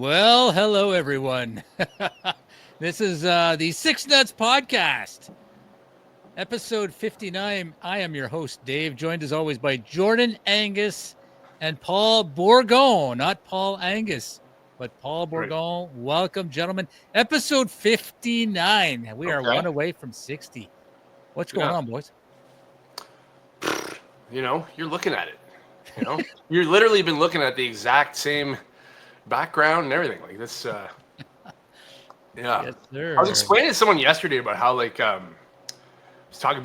Well, hello everyone. This is the Six Nutz Podcast, episode 59. I am your host, Dave, joined as always by Jordan Angus and Paul Bourgon. Not Paul Angus, but Paul Bourgon. Right. Welcome, gentlemen. Episode 59. We are one away from 60. What's going on, boys? You know, you're looking at it. You know, you've literally been looking at the exact same background and everything. Like this, yeah. Yes, sir. I was explaining to someone yesterday about how, like, we were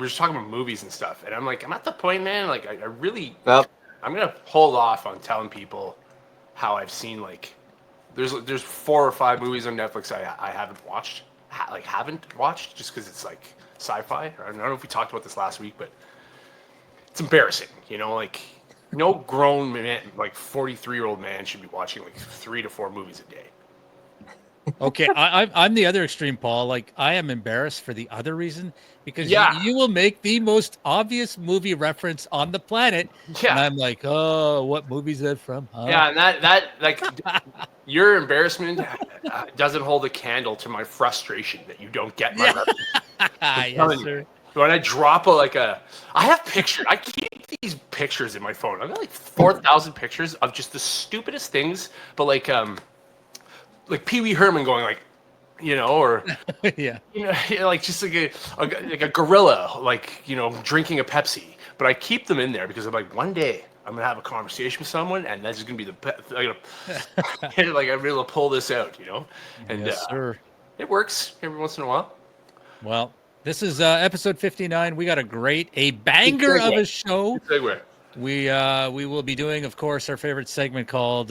just talking about movies and stuff, and I'm like, I'm at the point, man. Like, I really, I'm gonna hold off on telling people how I've seen, like, there's 4 or 5 movies on Netflix I haven't watched, just because it's like sci-fi. I don't know if we talked about this last week, but it's embarrassing, you know, like. No grown man, like 43-year-old man, should be watching like 3 to 4 movies a day. Okay, I'm the other extreme, Paul. Like, I am embarrassed for the other reason because you will make the most obvious movie reference on the planet, and I'm like, oh, what movie is that from? Huh? Yeah, and that like your embarrassment doesn't hold a candle to my frustration that you don't get my reference. Yes, sir. When I drop I have pictures. I keep these pictures in my phone. I've got like 4,000 pictures of just the stupidest things, but like Pee Wee Herman going like, you know, or yeah, you know, like just like a gorilla, like, you know, drinking a Pepsi. But I keep them in there because I'm like, one day I'm gonna have a conversation with someone, and that's gonna be like I'm able to pull this out, you know. And yes, sir. It works every once in a while. Well. This is episode 59. We got a banger of a show. We will be doing, of course, our favorite segment called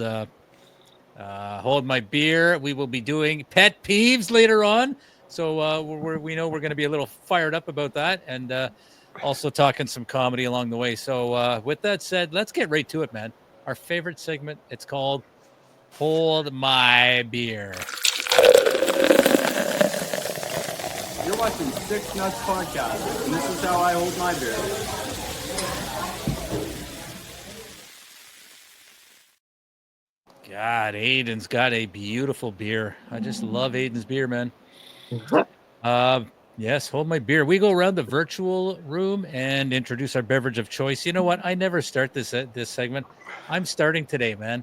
Hold My Beer. We will be doing Pet Peeves later on. So we know we're going to be a little fired up about that, and also talking some comedy along the way. So with that said, let's get right to it, man. Our favorite segment, it's called Hold My Beer. You're watching Six Nutz Podcast, and this is how I hold my beer. God, Aiden's got a beautiful beer. I just love Aiden's beer, man. Yes, hold my beer. We go around the virtual room and introduce our beverage of choice. You know what? I never start this segment. I'm starting today, man,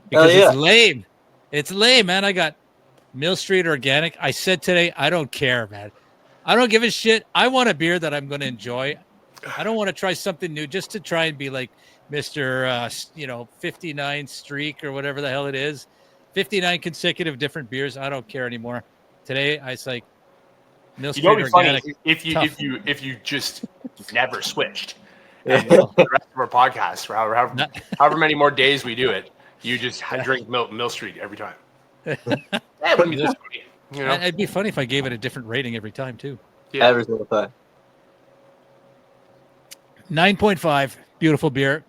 because it's lame. It's lame, man. I got Mill Street Organic. I said today, I don't care, man. I don't give a shit. I want a beer that I'm going to enjoy. I don't want to try something new just to try and be like Mr. 59 streak or whatever the hell it is. 59 consecutive different beers. I don't care anymore. Today, I was like, Mill Street Organic. Funny if you just never switched. And the rest of our podcast, however many more days we do it, you just drink Mill Street every time. That wouldn't be this funny. You know? It'd be funny if I gave it a different rating every time, too. Yeah. Every single time. 9.5. Beautiful beer.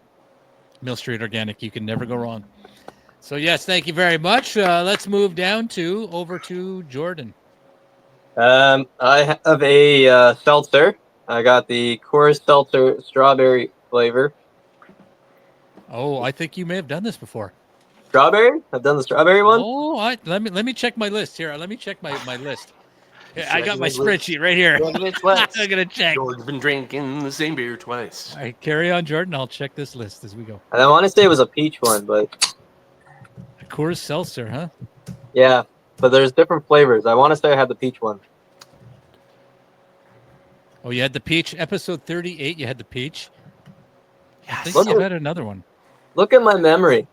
Mill Street Organic. You can never go wrong. So, yes, thank you very much. Let's move down over to Jordan. I have a seltzer. I got the Coors Seltzer strawberry flavor. Oh, I think you may have done this before. Strawberry? I've done the strawberry one. Oh, let me check my list here. Let me check my list. I got my spreadsheet right here. I'm gonna check. Jordan's been drinking the same beer twice. All right, carry on, Jordan. I'll check this list as we go. And I want to say it was a peach one, but a Coors Seltzer, huh? Yeah, but there's different flavors. I want to say I had the peach one. Oh, you had the peach. Episode 38, you had the peach. Yes. I think you had another one. Look at my memory.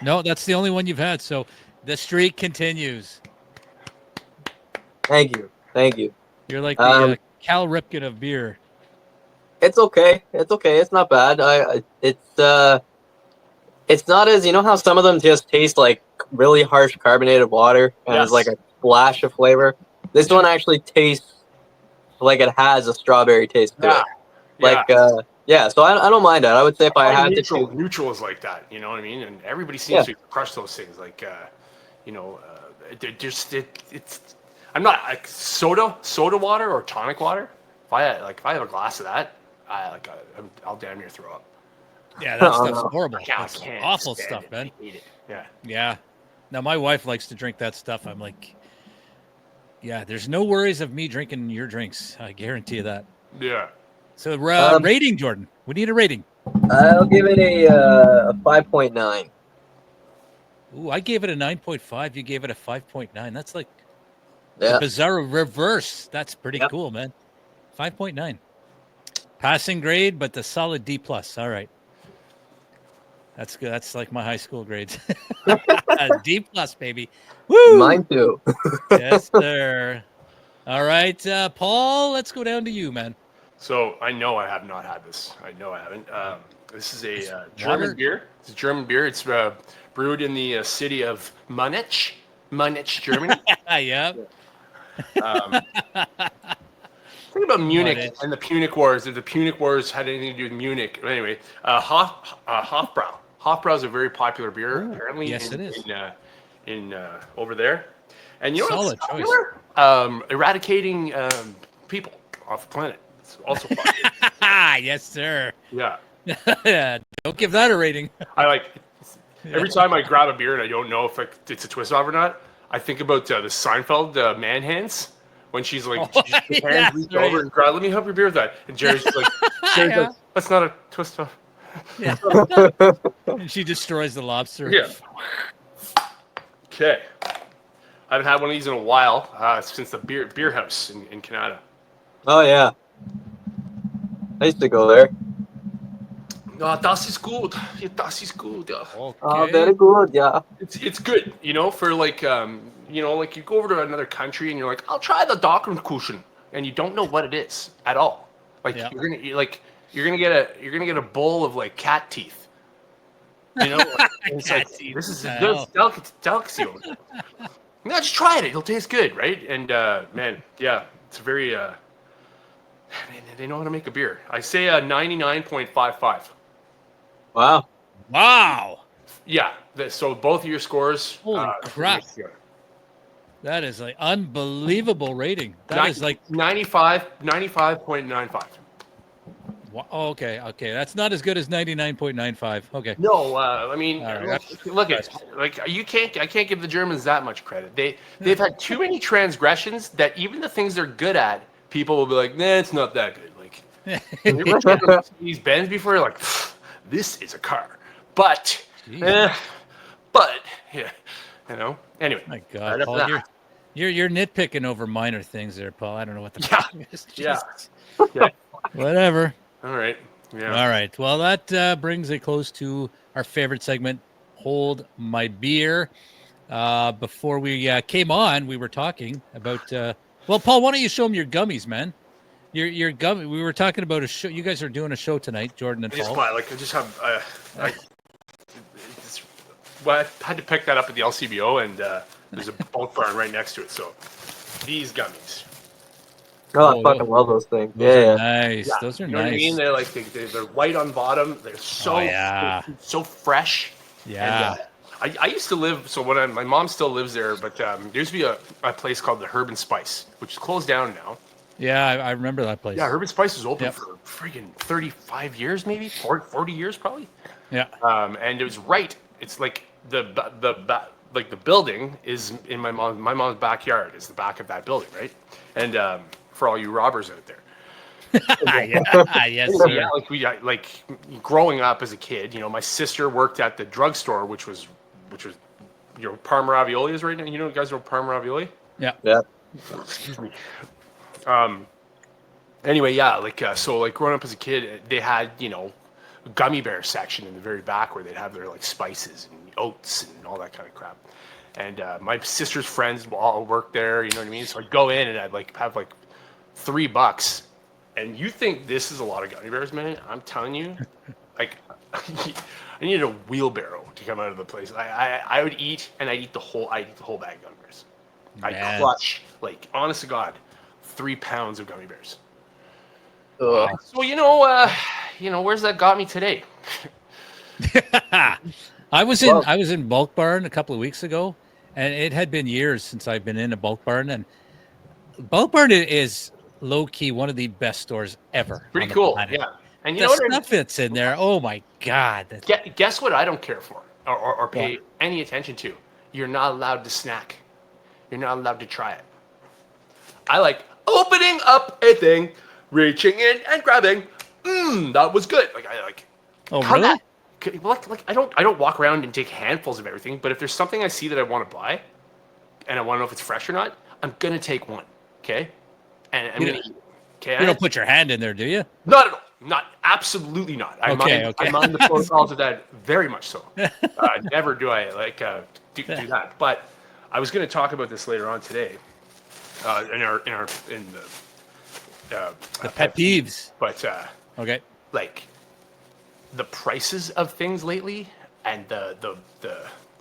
No, that's the only one you've had. So the streak continues. Thank you. You're like the Cal Ripken of beer. It's okay. It's not bad. It's not as, you know how some of them just taste like really harsh carbonated water and it's like a splash of flavor. This one actually tastes like it has a strawberry taste to it. So I don't mind that. I would say if I had to choose. Neutral is like that, you know what I mean? And everybody seems to crush those things. Like, I'm not like soda water or tonic water. If I have a glass of that, I'll damn near throw up. Yeah, that stuff's horrible. I That's awful stuff, man. I hate it. Yeah. Yeah. Now, my wife likes to drink that stuff. I'm like, yeah, there's no worries of me drinking your drinks. I guarantee you that. Yeah. So, rating, Jordan. We need a rating. I'll give it a 5.9. Ooh, I gave it a 9.5. You gave it a 5.9. That's like Yeah. the bizarre reverse. That's pretty cool, man. 5.9. Passing grade, but the solid D+. All right. That's good. That's like my high school grades. D+, baby. Woo! Mine too. Yes, sir. All right, Paul, let's go down to you, man. So I know I have not had this. I know I haven't. This is a German beer. It's a German beer. It's brewed in the city of Munich, Germany. Yeah. Think about Munich and the Punic Wars. If the Punic Wars had anything to do with Munich, anyway, Hofbrau. Hofbrau is a very popular beer. Ooh, apparently, yes, it is. In over there, and you know Solid what's choice. popular? Eradicating people off the planet. It's also popular. Yes, sir. Yeah. Don't give that a rating. I like every time I grab a beer and I don't know if it's a twist off or not. I think about the Seinfeld man hands when she's like, she's hands reach over and grab. Let me help your beer with that. And Jerry's like, like, that's not a twist off. Yeah. And she destroys the lobster. Yeah. Okay. I haven't had one of these in a while since the beer house in Canada. Oh yeah. I used to go there. No, das ist gut. Das ist gut. Okay. Oh, very good, yeah. It's good, you know, for like you know, like you go over to another country and you're like, I'll try the Dockenkuchen, and you don't know what it is at all. Like you're gonna get a bowl of like cat teeth. You know, like, it's like, this is a delicacy. No, just try it. It'll taste good, right? And man, yeah, it's very they know how to make a beer. I say 99.55. Wow. Wow. Yeah. So both of your scores. Holy crap. That is like unbelievable rating. That is like 95.95. Oh, okay. That's not as good as 99.95. Okay. No, I mean, right. look at like I can't give the Germans that much credit. They've had too many transgressions that even the things they're good at, people will be like, nah, it's not that good. Like these bends before, you're like, this is a car, but yeah, you know. Anyway, My God, Paul, you're nitpicking over minor things there, Paul. I don't know what the problem is. Yeah. Whatever. All right. Yeah. All right. Well, that brings it close to our favorite segment, Hold My Beer. Before we came on, we were talking about. Well, Paul, why don't you show them your gummies, man? Your gummy. We were talking about a show. You guys are doing a show tonight, Jordan and Paul. I just have. I had to pick that up at the LCBO, and there's a bulk barn right next to it. So these gummies. Oh, I fucking love those things. Nice. Yeah. Those are you know nice. What I mean? They're like they're white on bottom. They're so so fresh. Yeah. And, I used to live. So when my mom still lives there, but there used to be a place called the Herb and Spice, which is closed down now. Yeah, I remember that place. Yeah, Herb and Spice was open for freaking 35 years, maybe 40 years, probably. Yeah. And it was right. It's like the building is in my mom's backyard. Is the back of that building, right? And for all you robbers out there. Yes, sir. Yeah, like growing up as a kid, you know, my sister worked at the drugstore, which was Parma Ravioli is right now. You know, guys know Parma Ravioli? Yeah. Excuse me. Anyway, yeah, so growing up as a kid, they had, you know, gummy bear section in the very back where they'd have their like spices and oats and all that kind of crap. And my sister's friends all worked there, you know what I mean? So I'd go in and I'd have $3. And you think this is a lot of gummy bears, man? I'm telling you, I needed a wheelbarrow to come out of the place. I would eat, and I'd eat the whole bag of gummy bears. I'd clutch, honest to God, 3 pounds of gummy bears. So you know, where's that got me today? I was in Bulk Barn a couple of weeks ago, and it had been years since I've been in a Bulk Barn, and Bulk Barn is low key one of the best stores ever. Pretty cool, yeah. And you know what? Stuff that's in there. Oh my God! Guess what? I don't care for or pay any attention to. you're not allowed to snack. You're not allowed to try it. I like opening up a thing, reaching in and grabbing. That was good. Like I like. Oh, really? Like I don't walk around and take handfuls of everything. But if there's something I see that I want to buy, and I want to know if it's fresh or not, I'm gonna take one. Okay, and I'm gonna eat it. Okay, you don't put your hand in there, do you? Not at all. Not absolutely not. I mind the protocols of that very much so. Never do I do that. But I was going to talk about this later on today in the pet peeves. But okay, like the prices of things lately and the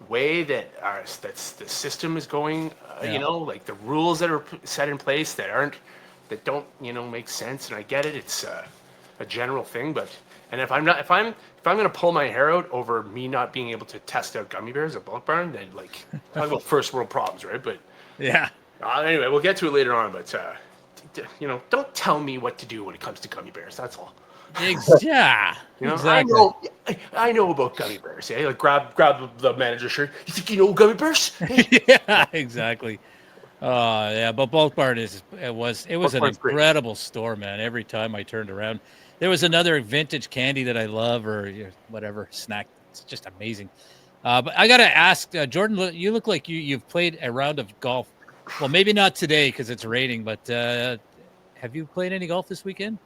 way that the system is going. You know, like the rules that are set in place that don't make sense. And I get it. It's a general thing, and if I'm going to pull my hair out over me not being able to test out gummy bears at Bulk Barn, then like talk about first world problems, right? But yeah. Anyway, we'll get to it later on. But don't tell me what to do when it comes to gummy bears. That's all. Yeah. Exactly. I know about gummy bears. Yeah, like grab the manager's shirt. You think you know gummy bears? Yeah, exactly. Yeah, but Bulk Barn it was an incredible store, man. Every time I turned around, there was another vintage candy that I love or whatever snack. It's just amazing. But I gotta ask, Jordan, you look like you've played a round of golf. Well, maybe not today because it's raining, but have you played any golf this weekend?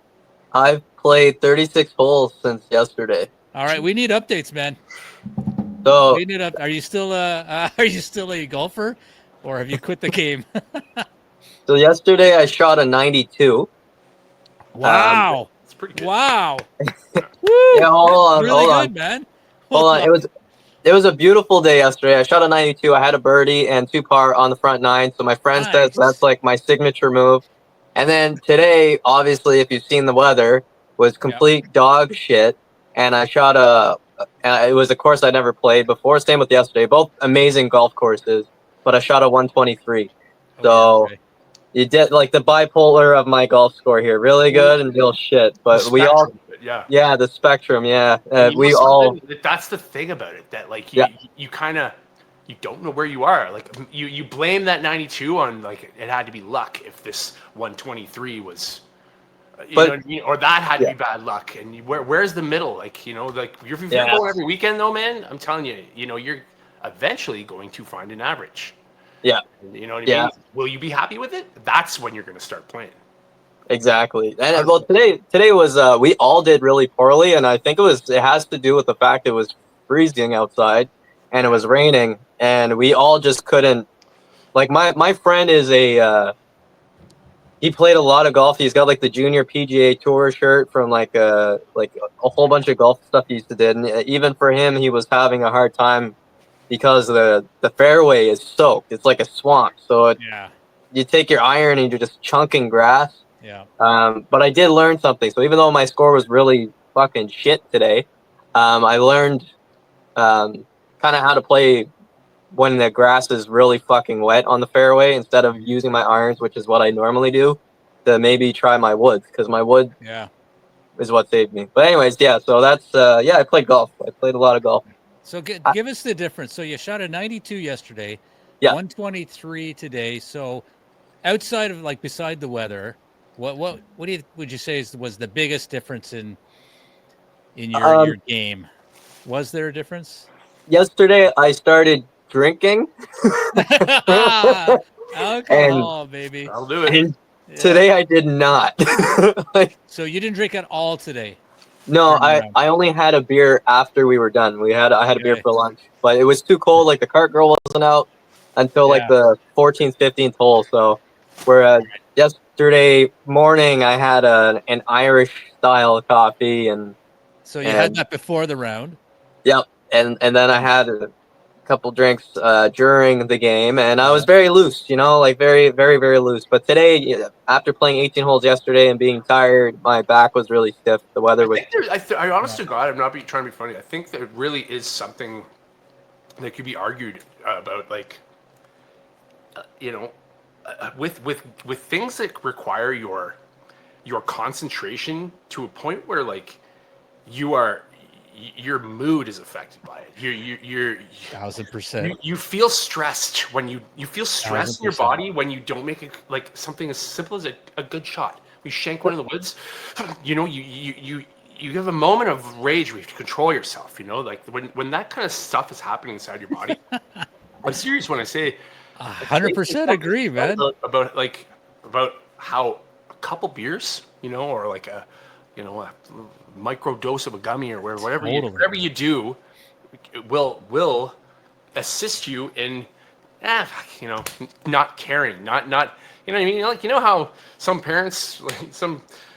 I've played 36 holes since yesterday. All right, we need updates, man. So we need Are you still a golfer? Or have you quit the game? So yesterday I shot a 92. Wow. It's pretty good. Wow. Yeah, hold on. Really good, man. Hold on. It was a beautiful day yesterday. I shot a 92. I had a birdie and 2-par on the front 9. So my friend says that's like my signature move. And then today, obviously, if you've seen the weather, was complete dog shit. And I shot it was a course I never played before. Same with yesterday. Both amazing golf courses. But I shot a 123. So you did like the bipolar of my golf score here. Really good and real shit. But we all, the spectrum. Yeah. We all. That's the thing about it. That like you kind of, you don't know where you are. Like you blame that 92 on like it had to be luck if this 123 was. You know what I mean? Or that had to be bad luck. And where's the middle? Like, like you're going every weekend though, man. I'm telling you, you're eventually going to find an average. Yeah. You know what I mean? Will you be happy with it? That's when you're going to start playing. Exactly. And well, today was we all did really poorly, and I think it has to do with the fact it was freezing outside and it was raining, and we all just couldn't. Like my friend is he played a lot of golf. He's got like the junior PGA Tour shirt from like a whole bunch of golf stuff he used to do. And even for him, he was having a hard time because the fairway is soaked. It's like a swamp. So you take your iron and you're just chunking grass. Yeah. But I did learn something. So even though my score was really fucking shit today, I learned kind of how to play when the grass is really fucking wet on the fairway instead of using my irons, which is what I normally do, to maybe try my woods, because my wood is what saved me. But anyways, so that's I played golf. I played a lot of golf. So give us the difference. So you shot a 92 yesterday, 123 today. So outside of like beside the weather, what would you say was the biggest difference in your game? Was there a difference? Yesterday I started drinking. Alcohol, baby. I'll do it. Today I did not. So you didn't drink at all today? No, I only had a beer after we were done. I had a beer for lunch, but it was too cold. Like the cart girl wasn't out until like the 14th, 15th hole. So whereas yesterday morning I had an Irish style coffee and. So you had that before the round. Yep, and then I had a couple drinks during the game, and I was very loose, like very, very, very loose. But today, after playing 18 holes yesterday and being tired, my back was really stiff. The weather was. I honest to God, I'm not trying to be funny. I think there really is something that could be argued about, like, with things that require your concentration to a point where like you are your mood is affected by it. You're 1000%. You feel stressed when you feel stress in your 1000%. body when you don't make like something as simple as a good shot. You shank one in the woods, you know, you have a moment of rage where you have to control yourself, you know, like when that kind of stuff is happening inside your body. I'm serious when I say 100% agree, man. about how a couple beers, you know, or like a micro dose of a gummy or whatever you do will assist you in not caring, not you know what I mean? Like, you know how some parents, like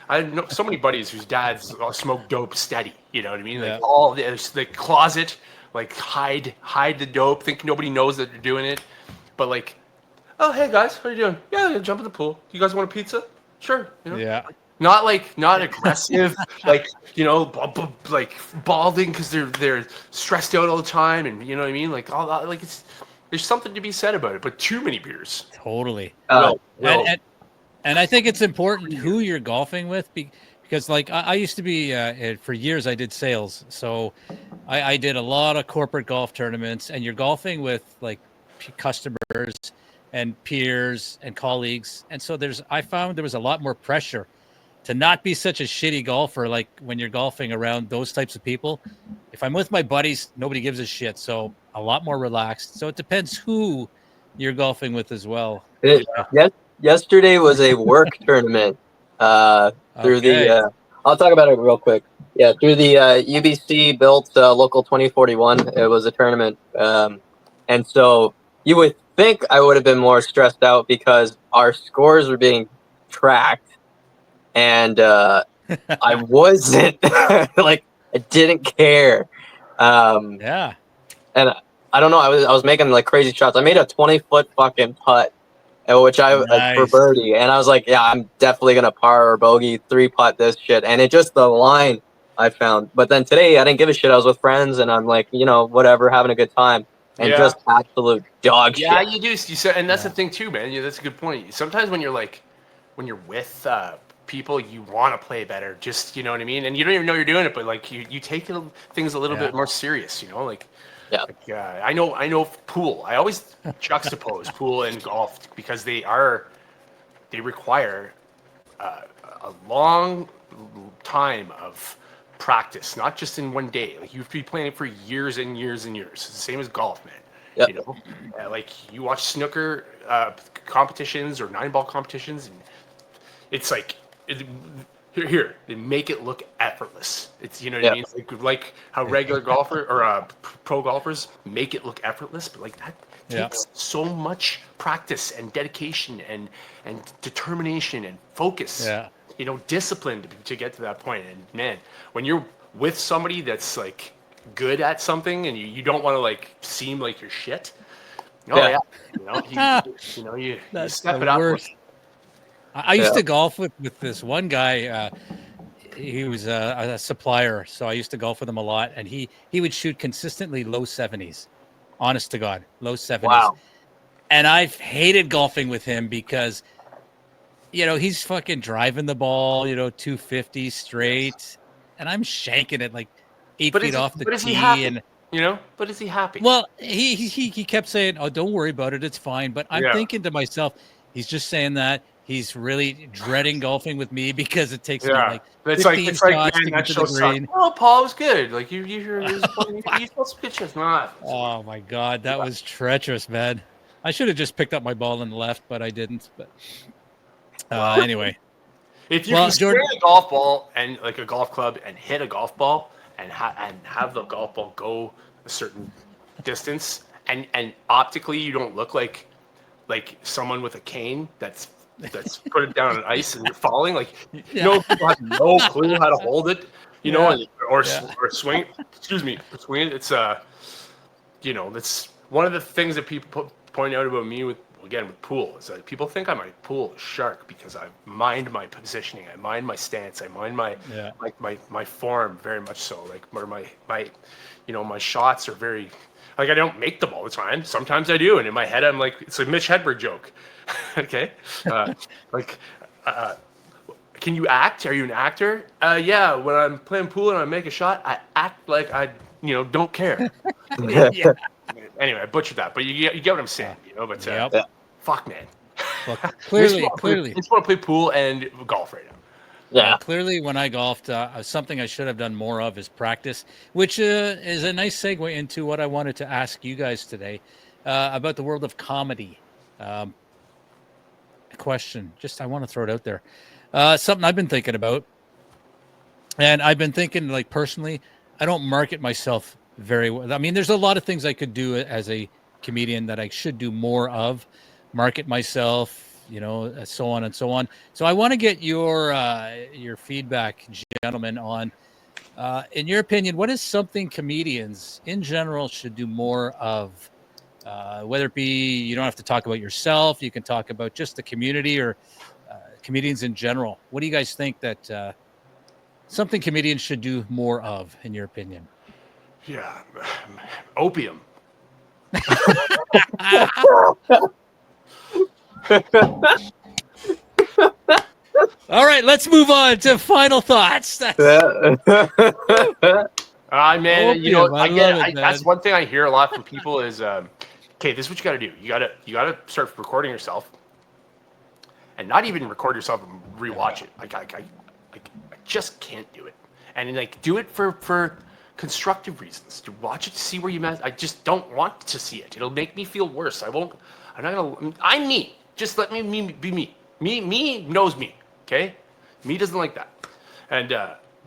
I know so many buddies whose dads smoke dope steady, you know what I mean? Like all the closet, like hide the dope, think nobody knows that they're doing it. But like, oh, hey guys, how you doing? Yeah, jump in the pool. You guys want a pizza? Sure. You know? Yeah. Not aggressive, like, you know, like balding because they're stressed out all the time, and you know what I mean, like all that. Like there's something to be said about it, but too many beers. Totally. And I think it's important who you're golfing with, because like I used to be for years I did sales, so I did a lot of corporate golf tournaments, and you're golfing with like customers and peers and colleagues, and so I found there was a lot more pressure to not be such a shitty golfer. Like when you're golfing around those types of people, if I'm with my buddies, nobody gives a shit. So a lot more relaxed. So it depends who you're golfing with as well. Yesterday was a work tournament through the, I'll talk about it real quick. Yeah, through the UBC built Local 2041. It was a tournament. And so you would think I would have been more stressed out because our scores were being tracked. And I wasn't like, I didn't care. And I don't know. I was making like crazy shots. I made a 20-foot fucking putt, which for birdie, and I was like, yeah, I'm definitely gonna par or bogey 3-putt this shit. And it just the line I found. But then today I didn't give a shit. I was with friends, and I'm like, you know, whatever, having a good time, and just absolute dog shit. Yeah, you do. You said, and that's the thing too, man. Yeah, that's a good point. Sometimes when you're with people, you want to play better, just, you know what I mean, and you don't even know you're doing it, but like you take things a little bit more serious, you know, like I know pool, I always juxtapose pool and golf because they require a long time of practice, not just in one day. Like you have to be playing it for years and years and years. It's the same as golf, man. You know, like you watch snooker competitions or 9-ball competitions, and it's like here they make it look effortless. It's, you know what I mean? It's like how regular golfer or pro golfers make it look effortless, but like that takes so much practice and dedication and determination and focus. You know, discipline to get to that point. And man, when you're with somebody that's like good at something and you don't want to like seem like you're shit. You know, you step it up. I used to golf with this one guy. He was a supplier, so I used to golf with him a lot, and he would shoot consistently low 70s. Honest to God, low 70s. Wow. And I've hated golfing with him because, you know, he's fucking driving the ball, you know, 250 straight, and I'm shanking it like 8 feet off the tee. And you know, but is he happy? Well, he kept saying, "Oh, don't worry about it, it's fine." But I'm thinking to myself, he's just saying that. He's really dreading golfing with me because it takes me like 15 shots to get to the green. Oh, Paul was good. Like you got some good shots. Oh my God, that was treacherous, man. I should have just picked up my ball and left, but I didn't. But anyway, if you can swing a golf ball and like a golf club and hit a golf ball and have the golf ball go a certain distance, and optically you don't look like someone with a cane that's put it down on ice and you're falling, like people have no clue how to hold it, you know, or swing. Excuse me, swing it. It's you know, that's one of the things that people point out about me with pool is that people think I'm a pool shark because I mind my positioning, I mind my stance, I mind my form very much so. Like where my you know, my shots are very, like, I don't make them all the time. Sometimes I do, and in my head I'm like, it's a Mitch Hedberg joke. Okay, can you act? Are you an actor? Yeah, when I'm playing pool and I make a shot, I act like I, don't care. Yeah. Anyway, I butchered that, but you get what I'm saying, But Yep. fuck, man. Well, clearly, I just want to play pool and golf right now. Yeah. Clearly, when I golfed, something I should have done more of is practice, which is a nice segue into what I wanted to ask you guys today about the world of comedy. A question, just I want to throw it out there. Something I've been thinking about, and I've been thinking, like, personally, I don't market myself very well. I mean, there's a lot of things I could do as a comedian that I should do more of, market myself, so on and so on. So I want to get your feedback, gentlemen, on, in your opinion, what is something comedians in general should do more of? Whether it be, you don't have to talk about yourself, you can talk about just the community or comedians in general. What do you guys think that something comedians should do more of, in your opinion? Yeah, opium. All right, let's move on to final thoughts. Man, that's one thing I hear a lot from people is, okay, this is what you got to do. You got to start recording yourself, and not even record yourself and rewatch it. I just can't do it, and do it for constructive reasons. To watch it to see where you mess. I just don't want to see it. It'll make me feel worse. I'm not gonna. I'm me. Just let me be me. Me knows me. Okay, me doesn't like that. And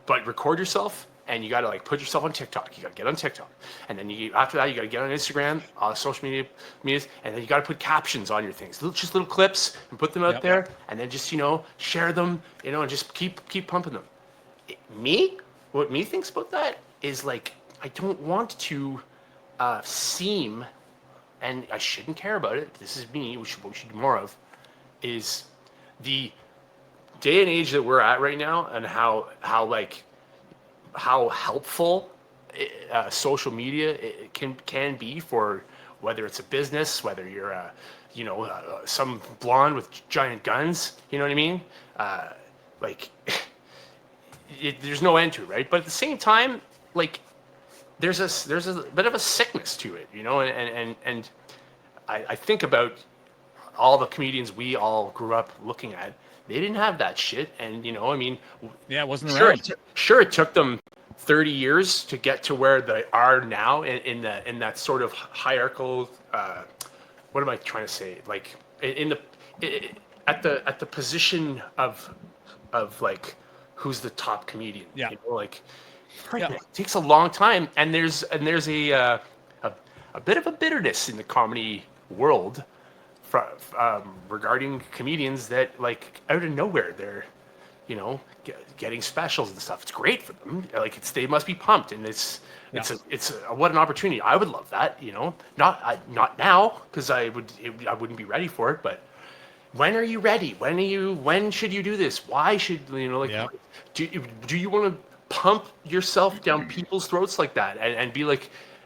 but record yourself, and you got to put yourself on TikTok. You got to get on TikTok, and then after that you got to get on Instagram, social medias, and then you got to put captions on your things, just little clips, and put them out there, and then just share them, and just keep pumping them. What me thinks about that is I don't want to seem, and I shouldn't care about it. This is me. What we should do more of is the day and age that we're at right now, and how helpful social media can be for whether it's a business, whether you're some blonde with giant guns, you know what I mean? There's no end to it, right? But at the same time, there's a bit of a sickness to it, and I think about all the comedians we all grew up looking at. They didn't have that shit, and it wasn't around. Sure, it took them 30 years to get to where they are now in that sort of hierarchical. What am I trying to say? At the position of who's the top comedian? Yeah. It takes a long time, and there's a bit of a bitterness in the comedy world. Regarding comedians that out of nowhere they're getting specials and stuff. It's great for them. They must be pumped, and it's what an opportunity. I would love that. Not now, because I wouldn't be ready for it. But when are you ready? When should you do this? Why should do you want to pump yourself down people's throats like that and be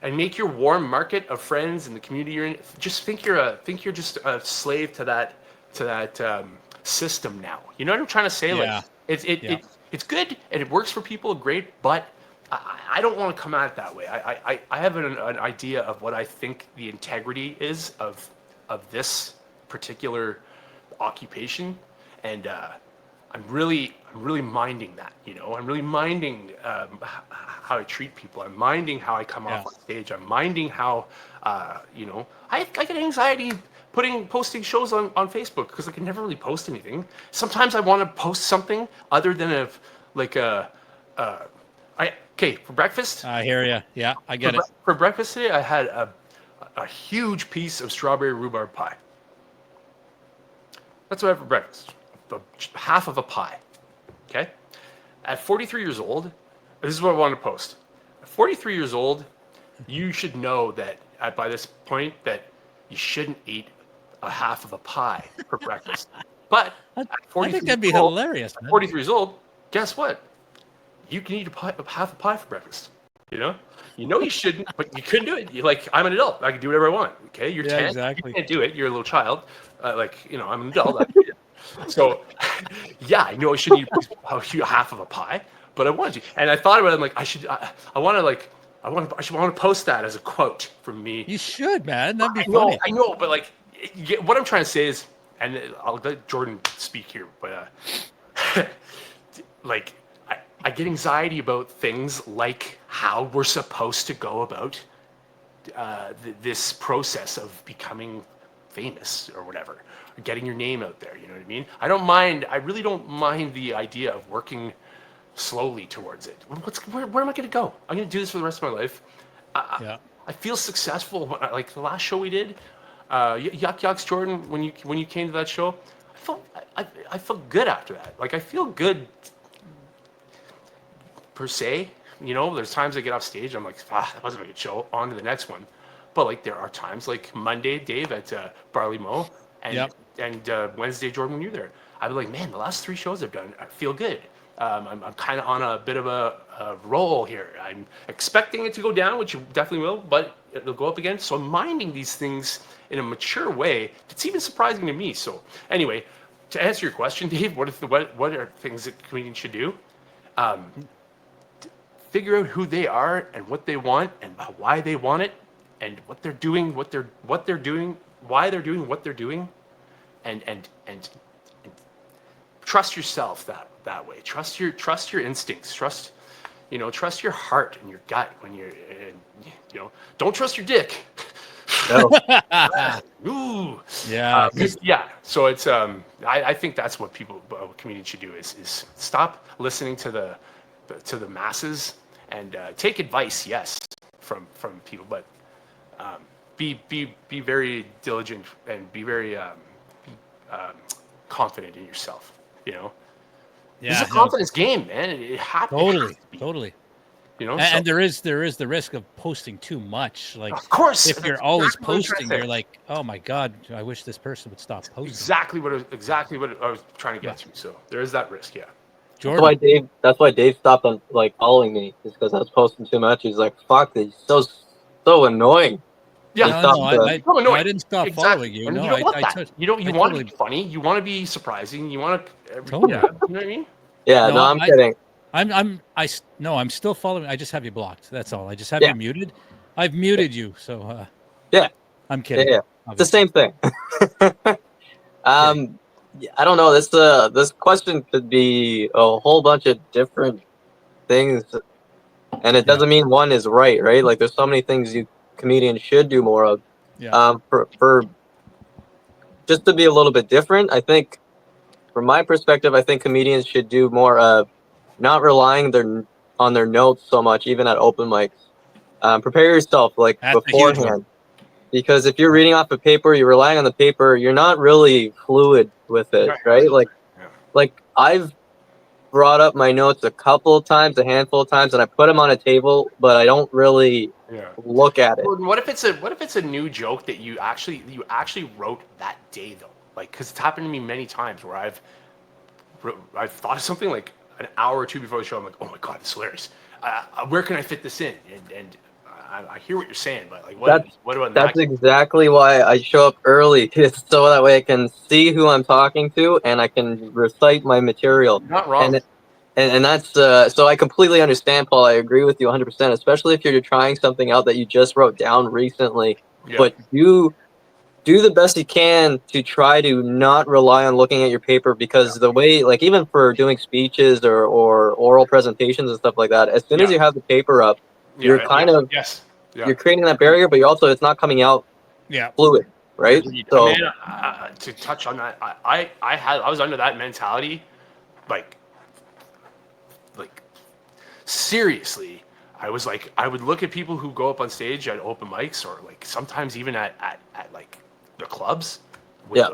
and make your warm market of friends and the community you're in? Just think you're just a slave to that system now. You know what I'm trying to say? Yeah. It's good and it works for people, great, but I don't want to come at it that way. I have an idea of what I think the integrity is of this particular occupation, and I'm really minding that. I'm really minding how I treat people. I'm minding how I come off on stage. I'm minding how I get anxiety posting shows on Facebook because I can never really post anything. Sometimes I want to post something other than for breakfast. I hear you. Yeah, I get it. For breakfast today, I had a huge piece of strawberry rhubarb pie. That's what I had for breakfast. Half of a pie. Okay? At 43 years old, this is what I want to post. At 43 years old, you should know that by this point that you shouldn't eat a half of a pie for breakfast. But I think that'd be hilarious. At 43 years old, guess what? You can eat half a pie for breakfast. You shouldn't, but you couldn't do it. You're I'm an adult. I can do whatever I want. Okay, you're 10. Exactly. You can't do it. You're a little child. I'm an adult. So, yeah, I know I shouldn't eat half of a pie, but I wanted to. And I thought about it. I'm like, I should post that as a quote from me. You should, man. That'd be funny. I know, but like, what I'm trying to say is, and I'll let Jordan speak here, but like, I get anxiety about things like how we're supposed to go about this process of becoming famous or whatever, or getting your name out there. You know what I mean? I really don't mind the idea of working slowly towards it. Where am I going to go? I'm going to do this for the rest of my life. I feel successful. Like the last show we did, Yuck Yucks, Jordan, when you came to that show, I felt good after that. Like I feel good per se. You know, there's times I get off stage, I'm like, that wasn't a good show. On to the next one. But like there are times like Monday, Dave at Barley Mow, and Wednesday, Jordan, when you're there, I'd be like, man, the last 3 shows I've done, I feel good. I'm kind of on a bit of a roll here. I'm expecting it to go down, which you definitely will, but it'll go up again. So I'm minding these things in a mature way. It's even surprising to me. So anyway, to answer your question, Dave, what are things that comedians should do? Figure out who they are and what they want and why they want it and what they're doing, why they're doing what they're doing, and trust yourself that way. Trust your instincts. Trust your heart and your gut when you're, don't trust your dick. No. Ooh. Yeah. So it's I think that's what comedians should do is stop listening to the masses and take advice, yes, from people, but be very diligent and be very confident in yourself. You know, it's a confidence game, man. It happens. Totally. You know, and there is the risk of posting too much. Like, of course, if you're always posting, you're like, oh my god, I wish this person would stop posting. Exactly what I was trying to get to. So there is that risk, yeah. Jordan. That's why Dave stopped on like following me, just because I was posting too much. He's like, "Fuck, he's so annoying." Yeah, I didn't stop following you. And no, you don't want I that. You want to be funny. You want to be surprising. You want to. Totally. Yeah, you know what I mean? Yeah, no, I'm kidding. I'm still following. I just have you blocked. That's all. I just have you muted. I've muted you. So I'm kidding. Yeah. It's the same thing. I don't know. This question could be a whole bunch of different things, and it doesn't mean one is right? Like there's so many things comedians should do more of. Yeah. For just to be a little bit different, I think, from my perspective, I think comedians should do more of not relying on their notes so much, even at open mics. Prepare yourself beforehand. Because if you're reading off a paper, you're relying on the paper, you're not really fluid with it, right? Like I've brought up my notes a handful of times, and I put them on a table, but I don't really look at it. What if it's a new joke that you actually wrote that day though? Like, because it's happened to me many times where I've thought of something like an hour or two before the show. I'm like, oh my god, this is hilarious. Where can I fit this in? And I hear what you're saying, but like, what about that? That's exactly why I show up early, so that way I can see who I'm talking to and I can recite my material. Not wrong. And that's so I completely understand, Paul. I agree with you 100%, especially if you're trying something out that you just wrote down recently. Yeah. But you do the best you can to try to not rely on looking at your paper, because the way, like, even for doing speeches or oral presentations and stuff like that, as soon as you have the paper up, you're kind of you're creating that barrier, but it's not coming out fluid, right? So, man, to touch on that, I was under that mentality, like seriously. I was like, I would look at people who go up on stage at open mics, or like sometimes even at like the clubs with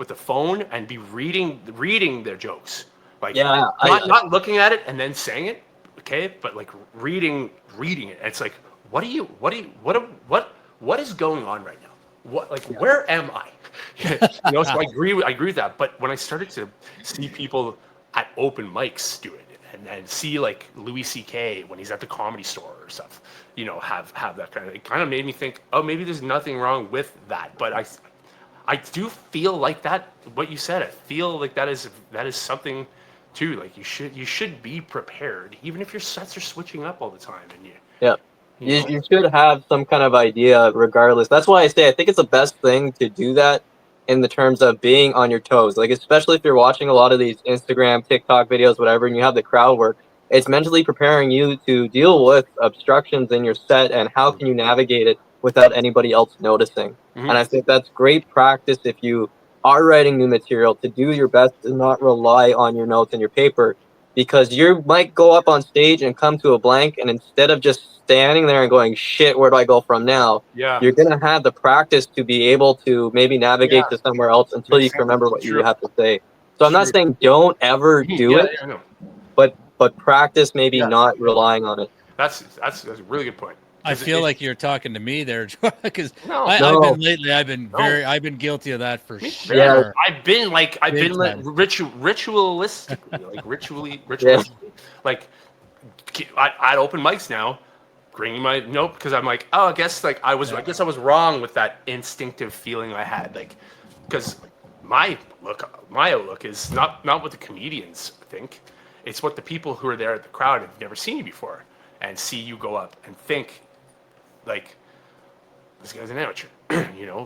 the phone and be reading their jokes, like not looking at it and then saying it, okay, but like reading it. It's like, what is going on right now? Where am I? So I agree with that. But when I started to see people at open mics do it, and see like Louis C.K. when he's at the Comedy Store or stuff, have that kind of, it kind of made me think, oh, maybe there's nothing wrong with that. But I do feel like that. What you said, I feel like that is something too. Like you should be prepared, even if your sets are switching up all the time, and you should have some kind of idea regardless. That's why I say I think it's the best thing to do that in the terms of being on your toes. Like, especially if you're watching a lot of these Instagram, TikTok videos, whatever, and you have the crowd work, it's mentally preparing you to deal with obstructions in your set and how can you navigate it without anybody else noticing. And I think that's great practice if you are writing new material, to do your best to not rely on your notes and your paper, because you might go up on stage and come to a blank, and instead of just standing there and going, shit, where do I go from now? You're going to have the practice to be able to maybe navigate to somewhere else until you can remember what you have to say. So I'm not saying don't ever do it, but practice maybe not relying on it. That's a really good point. I feel like you're talking to me there, because I've been guilty of that for sure. Yeah. I've been ritualistically, like I'd open mics now, bringing my note, because I'm like, oh, I guess I was wrong with that instinctive feeling I had, like, because my outlook is not what the comedians think. It's what the people who are there at the crowd have never seen you before and see you go up and think, like, this guy's an amateur.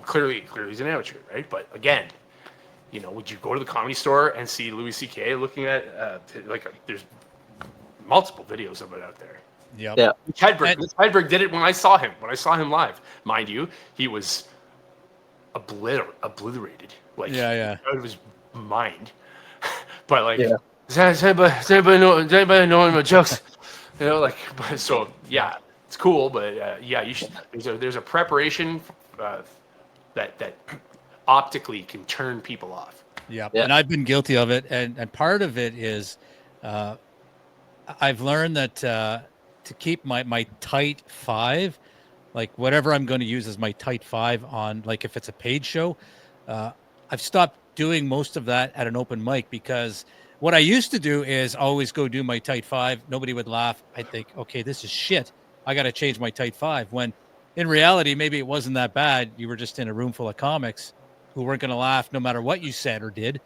Clearly he's an amateur, right? But again, would you go to the Comedy Store and see Louis C.K. looking at there's multiple videos of it out there. Yeah. Hedberg did it when I saw him live. Mind you, he was obliterated. Like, out of his mind. But like, does anybody know my jokes? So yeah, it's cool, but you should. There's a preparation that optically can turn people off. Yeah, and I've been guilty of it, and part of it is I've learned that to keep my tight five, like whatever I'm going to use as my tight five on, like if it's a paid show, I've stopped doing most of that at an open mic, because what I used to do is always go do my tight five. Nobody would laugh. I'd think, okay, this is shit. I got to change my tight five. When in reality, maybe it wasn't that bad. You were just in a room full of comics who weren't going to laugh no matter what you said or did.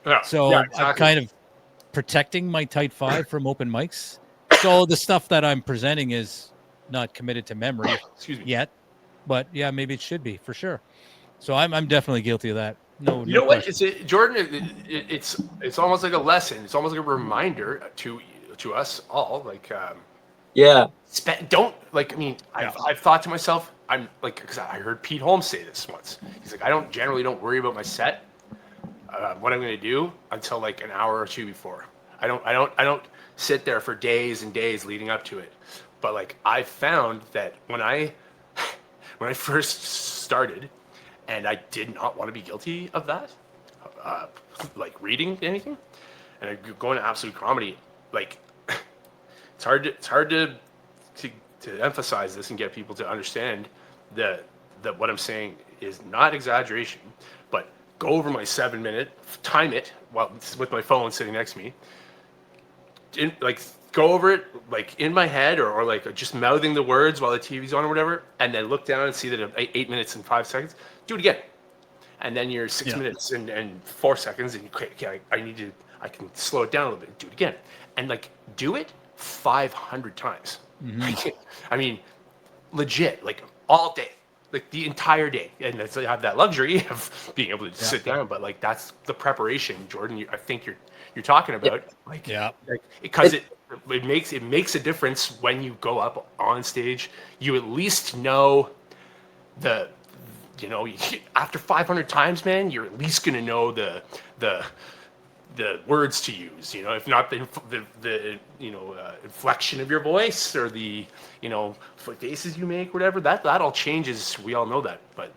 Exactly. I'm kind of protecting my tight five from open mics. So the stuff that I'm presenting is not committed to memory yet, but yeah, maybe it should be for sure. So I'm definitely guilty of that. No, you know what? Jordan. It's almost like a lesson. It's almost like a reminder to us all. Like, don't like. I mean, I've thought to myself, I'm like, because I heard Pete Holmes say this once. He's like, I don't worry about my set, what I'm going to do until like an hour or two before. I don't sit there for days and days leading up to it. But like, I found that when I first started, and I did not want to be guilty of that, like reading anything, and going to Absolute Comedy, like it's hard to emphasize this and get people to understand that what I'm saying is not exaggeration, but go over my 7-minute, time it while with my phone sitting next to me, go over it like in my head or like just mouthing the words while the TV's on or whatever, and then look down and see that in 8 minutes and 5 seconds. Do it again, and then you're 6 minutes and 4 seconds, and I can slow it down a little bit. Do it again, and like do it 500 times. Mm-hmm. I mean, legit, like all day, like the entire day, and I have that luxury of being able to sit down. But like that's the preparation, Jordan. I think you're talking about, because it makes a difference when you go up on stage. You at least know after 500 times, man, you're at least gonna know the words to use, if not the inflection of your voice or the faces you make, whatever. That all changes. We all know that, but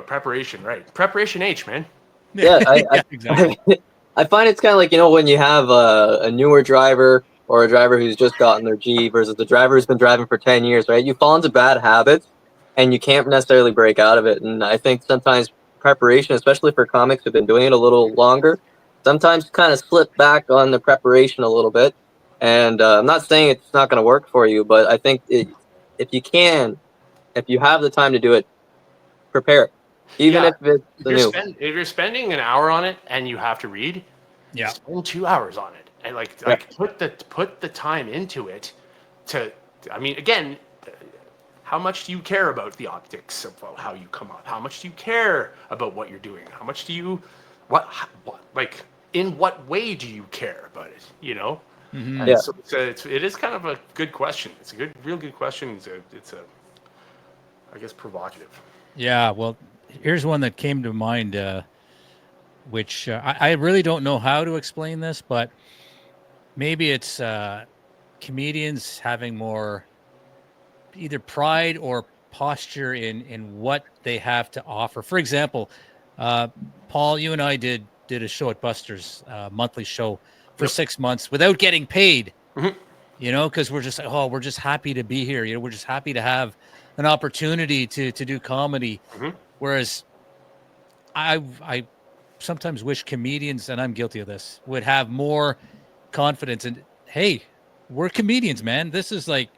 preparation, right? Preparation H, man. Exactly. I find it's kind of like, when you have a newer driver or a driver who's just gotten their G versus the driver who's been driving for 10 years, right? You fall into bad habits and you can't necessarily break out of it. And I think sometimes preparation, especially for comics who've been doing it a little longer, sometimes kind of slip back on the preparation a little bit. And I'm not saying it's not going to work for you, but I think if you have the time to do it, prepare it. even if it's the new. If you're spending an hour on it and you have to read, spend 2 hours on it, and put the time into it. I mean, again, how much do you care about the optics of how you come up? How much do you care about what you're doing? How much do you, in what way do you care about it? You know? Mm-hmm. So it is kind of a good question. It's a real good question. It's I guess, provocative. Yeah. Well, here's one that came to mind, which I really don't know how to explain this, but maybe it's comedians having more either pride or posture in what they have to offer. For example, Paul, you and I did a show at Buster's, monthly show for 6 months without getting paid. Mm-hmm. You know, because we're just like, we're just happy to be here. You know, we're just happy to have an opportunity to do comedy. Mm-hmm. Whereas I sometimes wish comedians, and I'm guilty of this, would have more confidence. And hey, we're comedians, man. This is like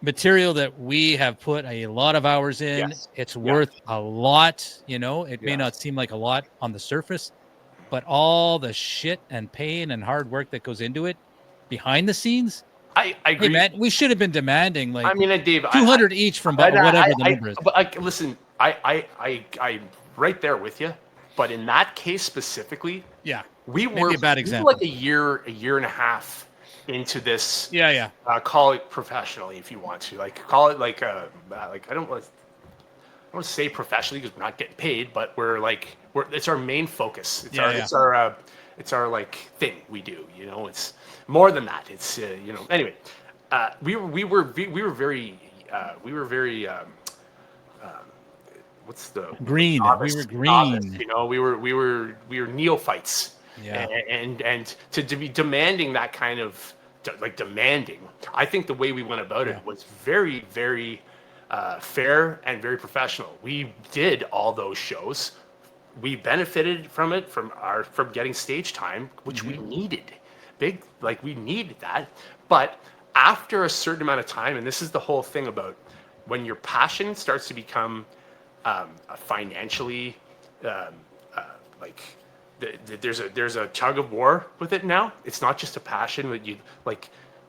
material that we have put a lot of hours in. Yes. It's worth a lot. You know, it may not seem like a lot on the surface, but all the shit and pain and hard work that goes into it behind the scenes. I agree. Hey, man, we should have been demanding like Dave, 200 each from whatever the number is. But listen, I'm right there with you. But in that case specifically, we were a bad example. Like a year and a half into this. Call it professionally if you want to. Call it I don't want to say professionally because we're not getting paid, but it's our main focus. It's our like thing we do. You know, it's more than that. It's Anyway, we were very what's the green? Novice, we were green. Novice, you know, we were neophytes. Yeah. And to be demanding that kind of demanding, I think the way we went about it was very, very fair and very professional. We did all those shows. We benefited from it, from getting stage time, which we needed. We needed that. But after a certain amount of time, and this is the whole thing about when your passion starts to become financially there's a tug of war with it now. It's not just a passion that you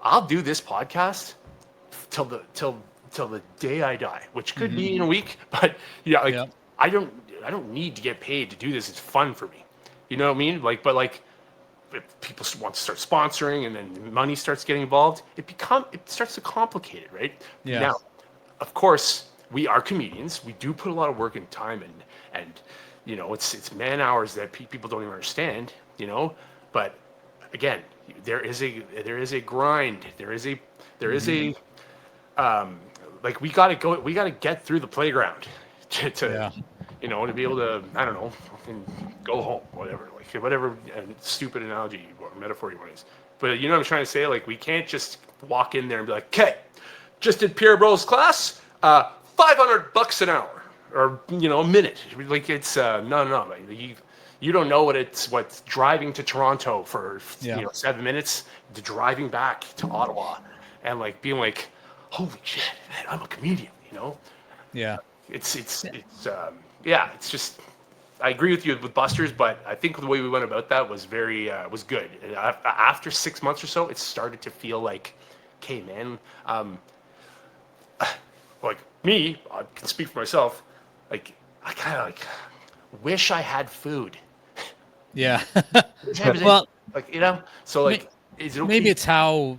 I'll do this podcast till the day I die, which could be in a week, but I don't need to get paid to do this. It's fun for me. You know what I mean? If people want to start sponsoring and then money starts getting involved, it starts to complicate it, right? Yeah. Now, of course, we are comedians. We do put a lot of work and time and it's man hours that people don't even understand, but again, there is a grind. There is a we got to get through the playground to be able to, I don't know, go home, whatever stupid analogy or metaphor you want to use. But you know what I'm trying to say? We can't just walk in there and be like, okay, just did Pierre Bro's class, $500 an hour or, a minute. It's, no. You don't know what's driving to Toronto for 7 minutes, to driving back to Ottawa and being like, holy shit, man, I'm a comedian, Yeah. It's just, I agree with you with Buster's, but I think the way we went about that was was good. And after 6 months or so, it started to feel like, okay, man, me, I can speak for myself, I kind of wish I had food. Yeah. Well, so is it okay? Maybe it's how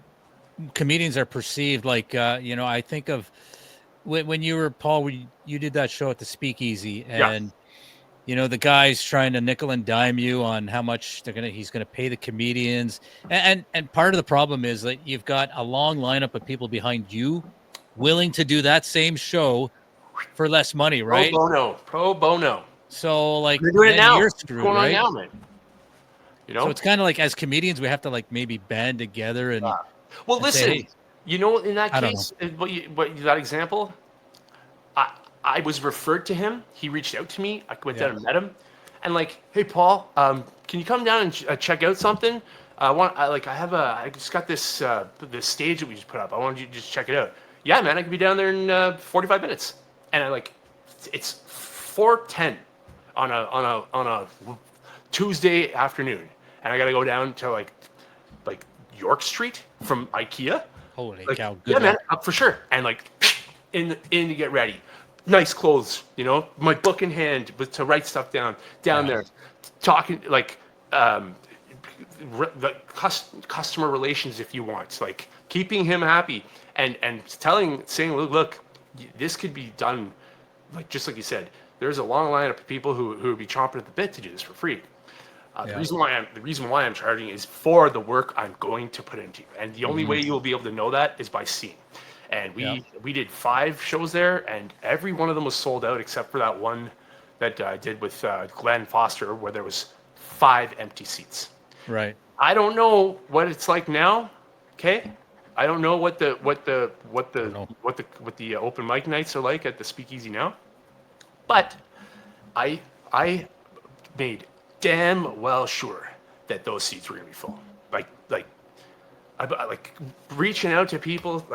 comedians are perceived. I think of when you were, Paul, you did that show at the Speakeasy, and the guy's trying to nickel and dime you on how much he's gonna pay the comedians, and part of the problem is that you've got a long lineup of people behind you willing to do that same show for less money, right? Pro bono. So you're doing it now. You're screwed, going right? on now, man. So it's kind of like as comedians, we have to maybe band together and. Well, listen. Say, hey, in that case, that example, I was referred to him. He reached out to me. I went down and met him, and hey, Paul, can you come down and check out something? I just got this stage that we just put up. I wanted you to just check it out. Yeah, man, I can be down there in 45 minutes, and it's 4:10 on a Tuesday afternoon, and I got to go down to like York Street from IKEA. Holy Like, cow! yeah, Good man, luck. for sure. And like in to get ready, nice clothes, you know, my book in hand, but to write stuff down there, talking like the customer relations, if you want, like keeping him happy and saying, look, this could be done, like just like you said. There's a long line of people who would be chomping at the bit to do this for free. The reason why I'm charging is for the work I'm going to put into, and the only way you'll be able to know that is by seeing. And we did 5 shows there, and every one of them was sold out except for that one that I did with Glenn Foster, where there was 5 empty seats. Right. I don't know what it's like now. Okay, I don't know what the open mic nights are like at the Speakeasy now, but I made damn well sure that those seats were gonna be full. Like reaching out to people,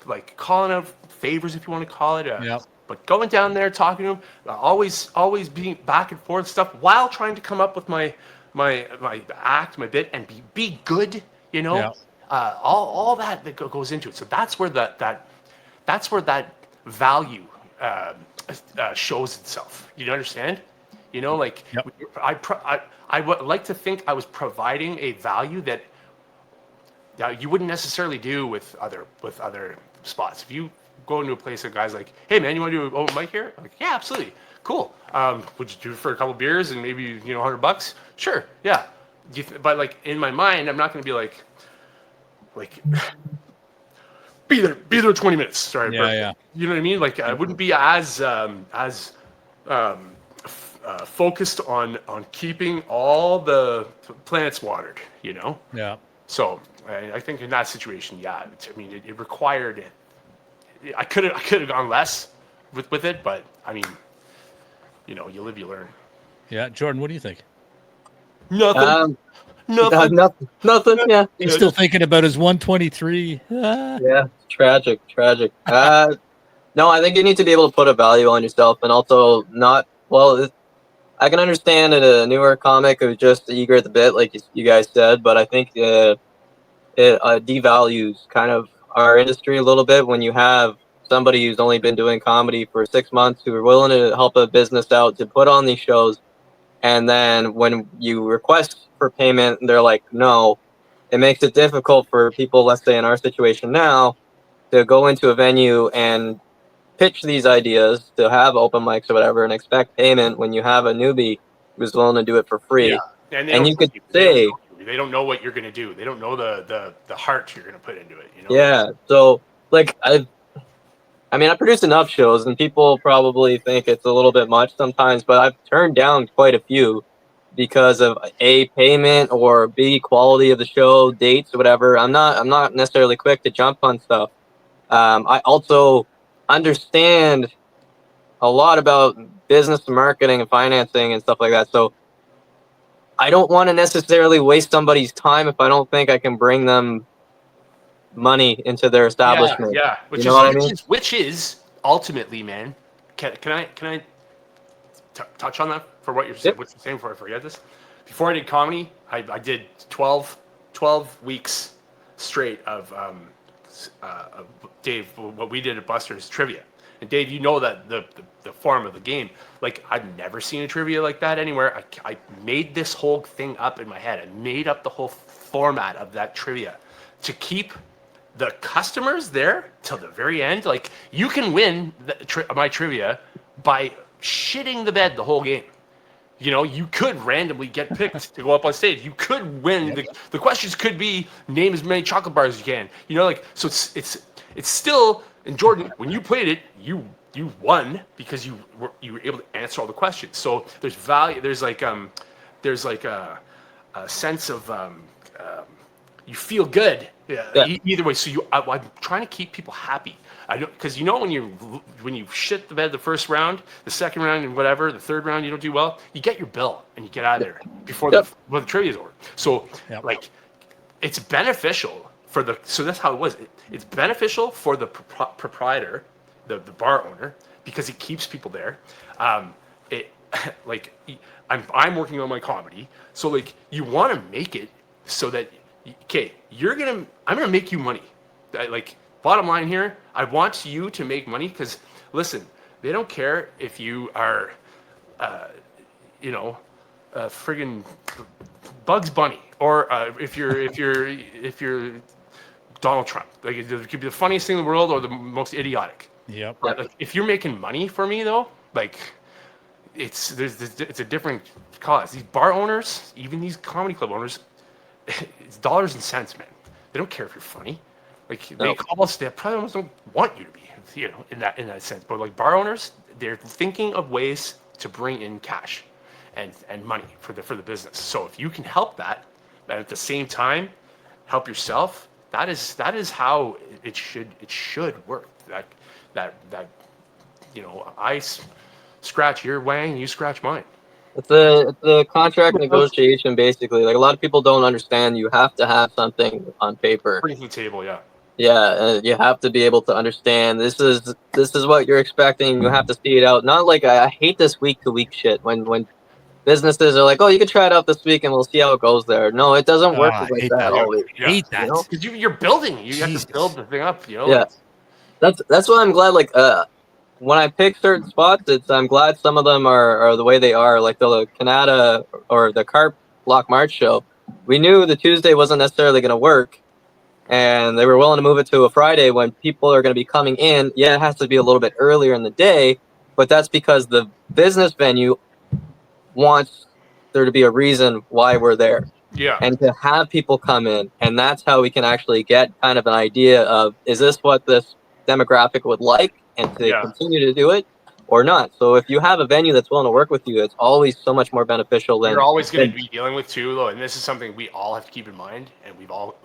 like calling out favors, if you want to call it. But going down there, talking to them, always being back and forth stuff while trying to come up with my act, my bit, and be good. You know, all that goes into it. So that's where that value shows itself. You understand? You know, like I would like to think I was providing a value that you wouldn't necessarily do with other spots. If you go into a place that guys like, hey man, you want to do an open mic here? I'm like, yeah, absolutely, cool. Would you do it for a couple beers and maybe $100? Sure, yeah. But like in my mind, I'm not going to be like be there 20 minutes. Sorry, Yeah. You know what I mean? Like I wouldn't be as focused on keeping all the plants watered, you know? Yeah. So I think in that situation, it required it. I could have gone less with it, but I mean, you live, you learn. Yeah. Jordan, what do you think? Nothing. Nothing. Yeah. He's still thinking about his 123. Yeah. Tragic. No, I think you need to be able to put a value on yourself, and also not. Well, I can understand a newer comic who's just eager at the bit, like you guys said, but I think it devalues kind of our industry a little bit when you have somebody who's only been doing comedy for 6 months who are willing to help a business out to put on these shows, and then when you request for payment, they're like, no. It makes it difficult for people, let's say in our situation now, to go into a venue and pitch these ideas, to have open mics or whatever, and expect payment when you have a newbie who's willing to do it for free. Yeah. And you could say they don't know what you're going to do. They don't know the heart you're going to put into it. Yeah. So like I produce enough shows, and people probably think it's a little bit much sometimes, but I've turned down quite a few because of A, payment, or B, quality of the show, dates, or whatever. I'm not necessarily quick to jump on stuff. I also understand a lot about business and marketing and financing and stuff like that. So I don't want to necessarily waste somebody's time if I don't think I can bring them money into their establishment. Yeah. Which is ultimately, man. Can I touch on that for what you're saying? What you're saying before I forget this? Before I did comedy, I did 12 weeks straight of Dave, what we did at Buster's trivia. And Dave, you know that the form of the game, like I've never seen a trivia like that anywhere. I made this whole thing up in my head. I made up the whole format of that trivia to keep the customers there till the very end. Like you can win my trivia by shitting the bed the whole game. You could randomly get picked to go up on stage. You could win. The questions could be name as many chocolate bars as you can. So it's still. And Jordan, when you played it, you won because you were able to answer all the questions. So there's value. There's like a sense of you feel good either way. So I'm trying to keep people happy. I don't, because when you shit the bed the first round, the second round, and whatever, the third round you don't do well, you get your bill and you get out of there before the trivia is over. So like it's beneficial for so that's how it was. It's beneficial for the proprietor, the bar owner, because it keeps people there. It like I'm working on my comedy, so like you want to make it so that okay, I'm gonna make you money. Like bottom line here, I want you to make money because listen, they don't care if you are, friggin' Bugs Bunny or if you're Donald Trump. Like it could be the funniest thing in the world or the most idiotic. Yep. But like, if you're making money for me though, like it's a different cause. These bar owners, even these comedy club owners, it's dollars and cents, man. They don't care if you're funny. Like they call us, they probably almost don't want you to be, in that sense. But like bar owners, they're thinking of ways to bring in cash and money for the business. So if you can help that, and at the same time help yourself, that is how it should work. That I scratch your wang, you scratch mine. It's a contract negotiation, basically. Like a lot of people don't understand. You have to have something on paper. Bring to the table, yeah. Yeah, you have to be able to understand. This is what you're expecting. You have to see it out. Not like I hate this week to week shit. When businesses are like, oh, you can try it out this week and we'll see how it goes there. No, it doesn't work like that always. Hate that. Because you're building. You have to build the thing up. Yeah, that's why I'm glad. Like when I pick certain spots, I'm glad some of them are the way they are. Like the Canada or the Carp Block March show, we knew the Tuesday wasn't necessarily going to work, and they were willing to move it to a Friday when people are going to be coming in. Yeah, it has to be a little bit earlier in the day, but that's because the business venue wants there to be a reason why we're there. Yeah. And to have people come in, and that's how we can actually get kind of an idea of, is this what this demographic would like, and to continue to do it or not. So if you have a venue that's willing to work with you, it's always so much more beneficial than you're always going to be dealing with too, though. And this is something we all have to keep in mind, and we've all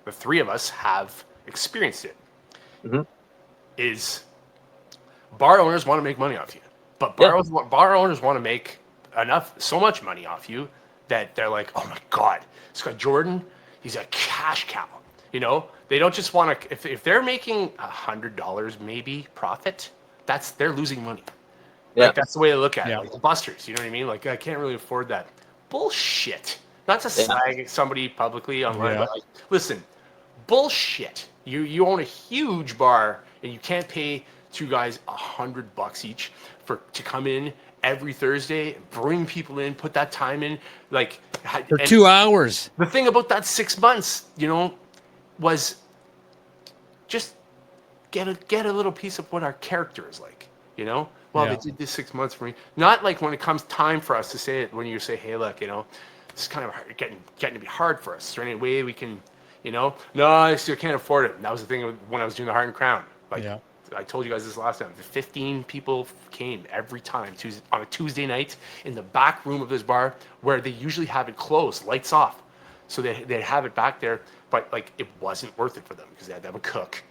the three of us have experienced it. Mm-hmm. Is bar owners want to make money off you, but bar owners want to make so much money off you that they're like, oh my god, this guy Jordan, he's a cash cow. They don't just want to. If they're making $100 maybe profit, they're losing money. Yeah, like, that's the way to look at it. Like the busters, you know what I mean? Like I can't really afford that. Bullshit. Not to slag somebody publicly online, but like, listen, bullshit. You own a huge bar and you can't pay two guys $100 each to come in every Thursday, bring people in, put that time in, like for 2 hours. The thing about that 6 months, was just get a little piece of what our character is like, They did this 6 months for me. Not like when it comes time for us to say it, when you say, hey, look, it's kind of getting to be hard for us. Is there any way we can, no, I still can't afford it. And that was the thing when I was doing the Heart and Crown. I told you guys this last time. The 15 people came every time on a Tuesday night in the back room of this bar where they usually have it closed, lights off. So they'd have it back there, but like it wasn't worth it for them because they had to have a cook.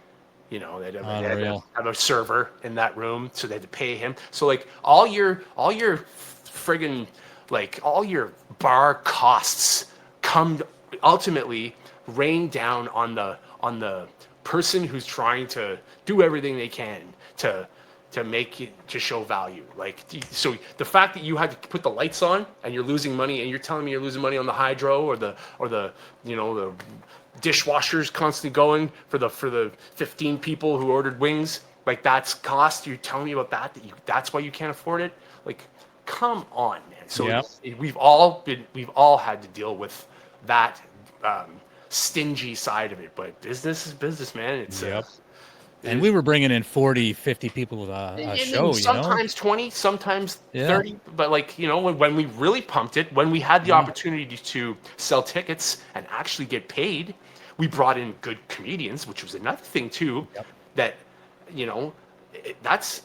They had to have a server in that room, so they had to pay him. So like all your friggin' like all your bar costs come ultimately rain down on the person who's trying to do everything they can to make it, to show value. Like, so the fact that you had to put the lights on and you're losing money, and you're telling me you're losing money on the hydro or the the dishwashers constantly going for the 15 people who ordered wings, like that's cost. You're telling me about that's why you can't afford it. Like, come on, man. So we've all had to deal with that stingy side of it, but business is business, man. It's and we were bringing in 40, 50 people a show, sometimes 20, sometimes 30, but like, when we really pumped it, when we had the opportunity to sell tickets and actually get paid, we brought in good comedians, which was another thing too, that, that's,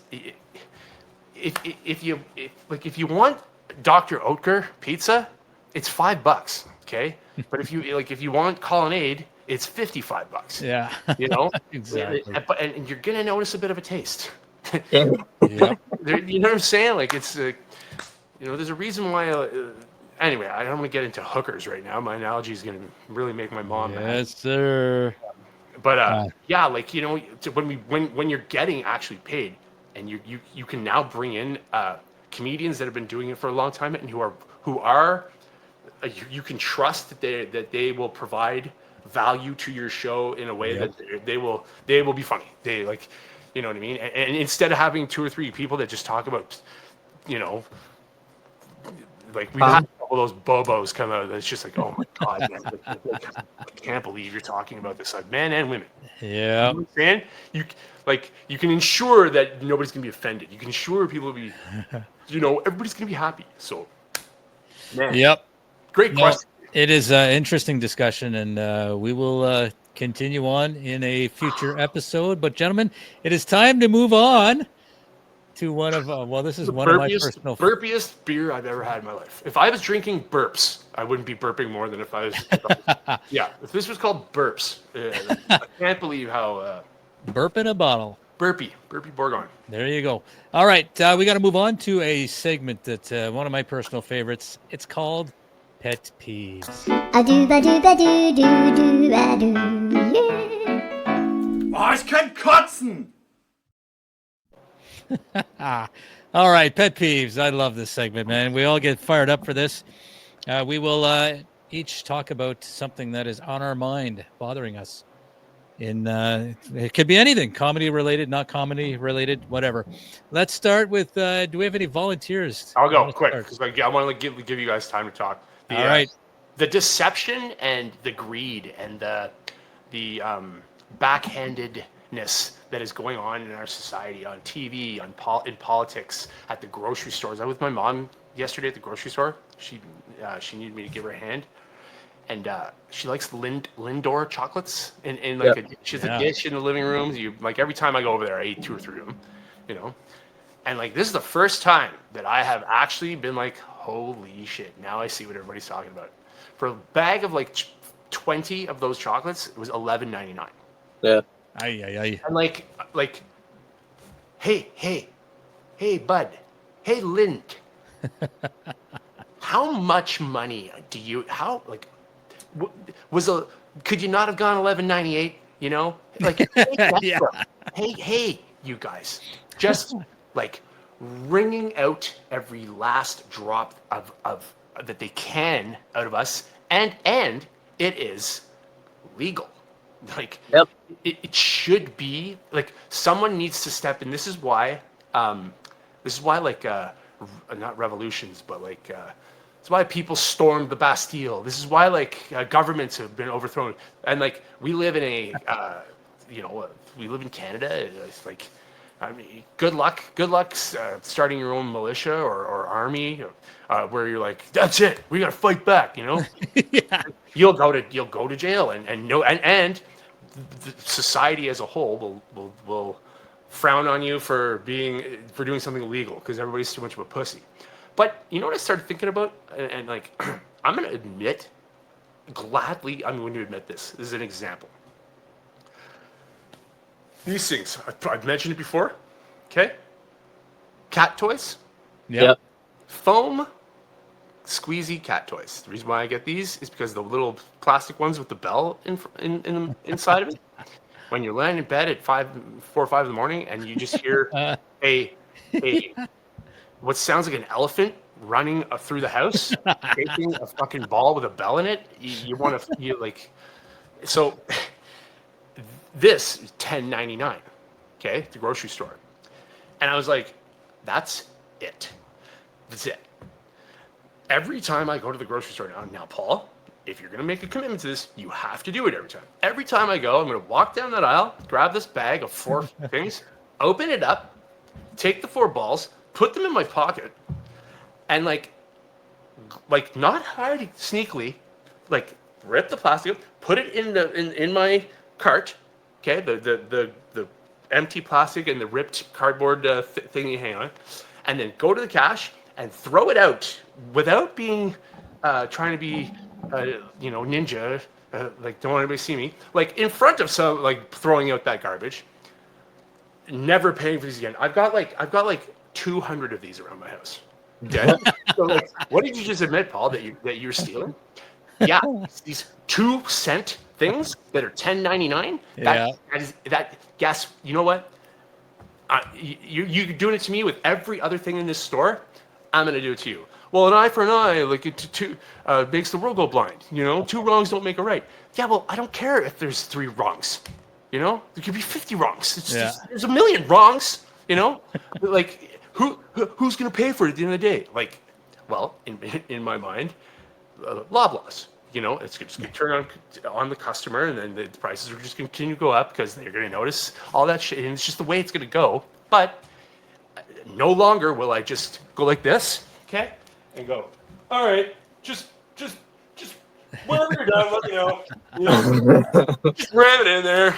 if you want Dr. Oetker pizza, it's $5, okay? But if you want colonnade, it's $55. Yeah. Exactly. And you're gonna notice a bit of a taste. Yeah. You know what I'm saying? Like it's there's a reason why. Anyway, I don't want to get into hookers right now. My analogy is gonna really make my mom mad. Yes, sir. But when you're getting actually paid, and you can now bring in comedians that have been doing it for a long time and who are you can trust that they will provide value to your show in a way that they will be funny. They like, you know what I mean? And instead of having 2 or 3 people that just talk about, you know, like we've had a couple of those bobos come out. It's just like, oh my god, man, I can't believe you're talking about this, like men and women. Yeah, you know what I'm saying? You can ensure that nobody's gonna be offended. You can ensure people will be, you know, everybody's gonna be happy. So, man, yep, great question. It is an interesting discussion, and we will continue on in a future episode. But gentlemen, it is time to move on to one of this is one of my personal burpiest beer I've ever had in my life. If I was drinking burps, I wouldn't be burping more than if I was. Yeah, if this was called burps, I can't believe how burp in a bottle. Burpee Bourgogne. There you go. All right, we got to move on to a segment that one of my personal favorites. It's called Pet Peeves. Oh, ich kann kotzen! All right, Pet Peeves. I love this segment, man. We all get fired up for this. We will each talk about something that is on our mind, bothering us. It could be anything, comedy related, not comedy related, whatever. Let's start with, do we have any volunteers? I'll go quick because I want to give you guys time to talk. All right. The deception and the greed and the backhandedness that is going on in our society, on TV, in politics, at the grocery stores. I was with my mom yesterday at the grocery store. She needed me to give her a hand. And she likes Lindor chocolates, and she has a dish in the living room. Every time I go over there, I eat 2 or 3 of them, you know. And like this is the first time that I have actually been like, holy shit! Now I see what everybody's talking about. For a bag of like 20 of those chocolates, it was $11.99. Yeah. Aye. And like, hey, bud, hey, Lind, how much money do you? Could you not have gone $11.98? You know, like, yeah. Hey, you guys, just like wringing out every last drop of that they can out of us, and it is legal. Like, it should be like someone needs to step in. This is why like not revolutions, but like. It's why people stormed the Bastille. This is why, like, governments have been overthrown. And like, we live in we live in Canada. It's like, I mean, good luck starting your own militia or army, where you're like, that's it, we gotta fight back. You know, Yeah. You'll go to jail, and the society as a whole will frown on you for doing something illegal because everybody's too much of a pussy. But you know what I started thinking about? And like, I'm going to admit, gladly, I'm going to admit this. This is an example. These things, I've mentioned it before, okay? Cat toys. Yep. Foam squeezy cat toys. The reason why I get these is because the little plastic ones with the bell inside of it, when you're laying in bed at 4 or 5 in the morning and you just hear a what sounds like an elephant running through the house, taking a fucking ball with a bell in it. So this is $10.99, okay, at the grocery store. And I was like, that's it. That's it. Every time I go to the grocery store now, Paul, if you're going to make a commitment to this, you have to do it every time. Every time I go, I'm going to walk down that aisle, grab this bag of 4 things, open it up, take the 4 balls, put them in my pocket, and like not hiding sneakily, like rip the plastic, put it in my cart, okay, the empty plastic and the ripped cardboard thing you hang on, and then go to the cash and throw it out without being trying to be ninja, like don't want anybody to see me, like in front of some, like throwing out that garbage, never paying for these again. I've got like 200 of these around my house. Okay? So like, what did you just admit, Paul, that you're stealing? Yeah, these 2-cent things that are $10.99. Yeah. That guess. You know what? you're doing it to me with every other thing in this store. I'm going to do it to you. Well, an eye for an eye, like makes the world go blind. You know, 2 wrongs don't make a right. Yeah, well, I don't care if there's 3 wrongs. You know, there could be 50 wrongs. There's a million wrongs. You know, like who's going to pay for it at the end of the day? Like, well, in my mind, Loblaws. You know, it's just going to turn on the customer, and then the prices are just going to continue to go up because they're going to notice all that shit, and it's just the way it's going to go. But no longer will I just go like this, okay, and go, all right, just whenever you're done, let me know. You know, just ram it in there,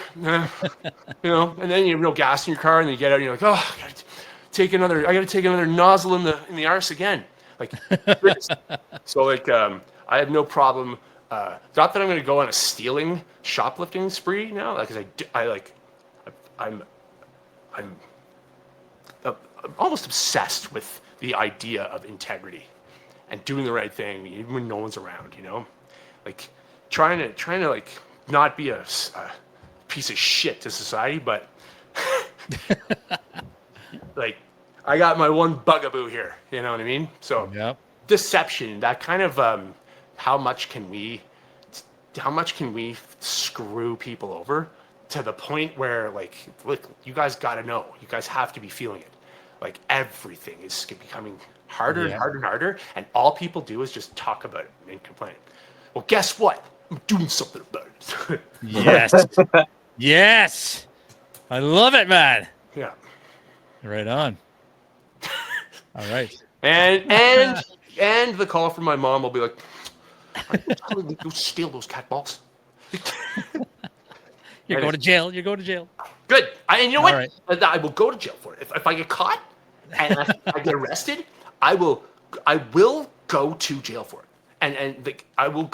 you know, and then you have no gas in your car, and then you get out, and you're like, oh, I got to take another nozzle in the arse again, like. So like, I have no problem. Not that I'm going to go on a stealing, shoplifting spree now, because I'm almost obsessed with the idea of integrity and doing the right thing, even when no one's around. You know, like trying to like not be a piece of shit to society, but like I got my one bugaboo here. You know what I mean? So deception, that kind of. How much can we screw people over to the point where, like, look, you guys got to know, you guys have to be feeling it. Like, everything is becoming harder and harder and harder, and all people do is just talk about it and complain. Well, guess what? I'm doing something about it. Yes. Yes. I love it, man. Yeah. Right on. All right. And the call from my mom will be like, "Are you telling me to steal those cat balls?" You're going to jail. You're going to jail. Good. And you know what? Right. I will go to jail for it. If I get caught and I get arrested, I will go to jail for it. And like, I'll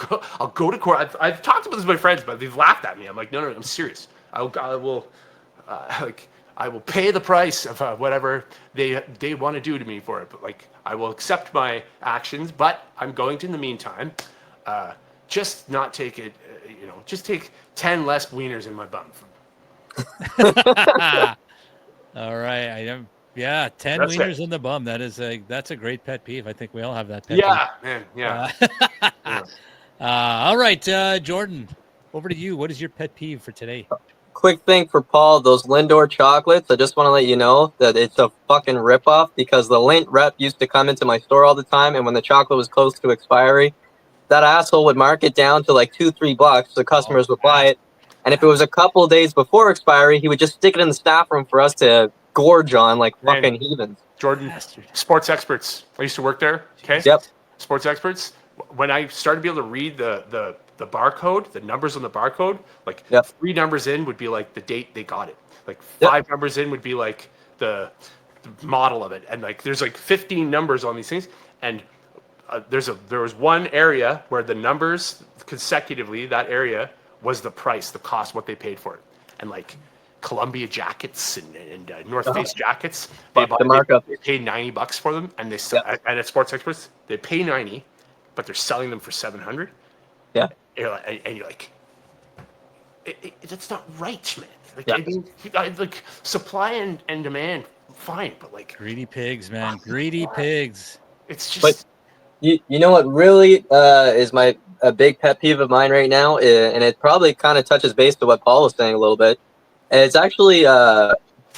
go to court. I've talked about this with my friends, but they've laughed at me. I'm like, no, I'm serious. I will pay the price of whatever they want to do to me for it. But like, I will accept my actions, but I'm going to, in the meantime, just not take it, just take 10 less wieners in my bum. All right. 10 That's wieners it. in the bum. That's a great pet peeve. I think we all have that pet Yeah, peeve. man. Yeah. Yeah. All right, Jordan, over to you. What is your pet peeve for today? Quick thing for Paul, those Lindor chocolates, I just want to let you know that it's a fucking ripoff, because the Lindt rep used to come into my store all the time, and when the chocolate was close to expiry, that asshole would mark it down to like $2-3, so customers would buy it. And if it was a couple days before expiry, he would just stick it in the staff room for us to gorge on like fucking heathens. Jordan, Sports Experts. I used to work there. Okay. Yep. Sports Experts. When I started to be able to read the barcode, the numbers on the barcode, like 3 numbers in would be like the date they got it. Like 5 numbers in would be like the model of it. And like there's like 15 numbers on these things. And there was one area where the numbers consecutively, that area was the price, the cost, what they paid for it. And like Columbia jackets and North Face jackets, they paid $90 for them, and they and at Sports Experts they pay $90, but they're selling them for $700. Yeah, and you're like, that's not right, man. Like, I mean, like supply and demand, fine, but like greedy pigs, man, greedy pigs. It's just. But you know what really is a big pet peeve of mine right now, and it probably kind of touches base to what Paul was saying a little bit. It's actually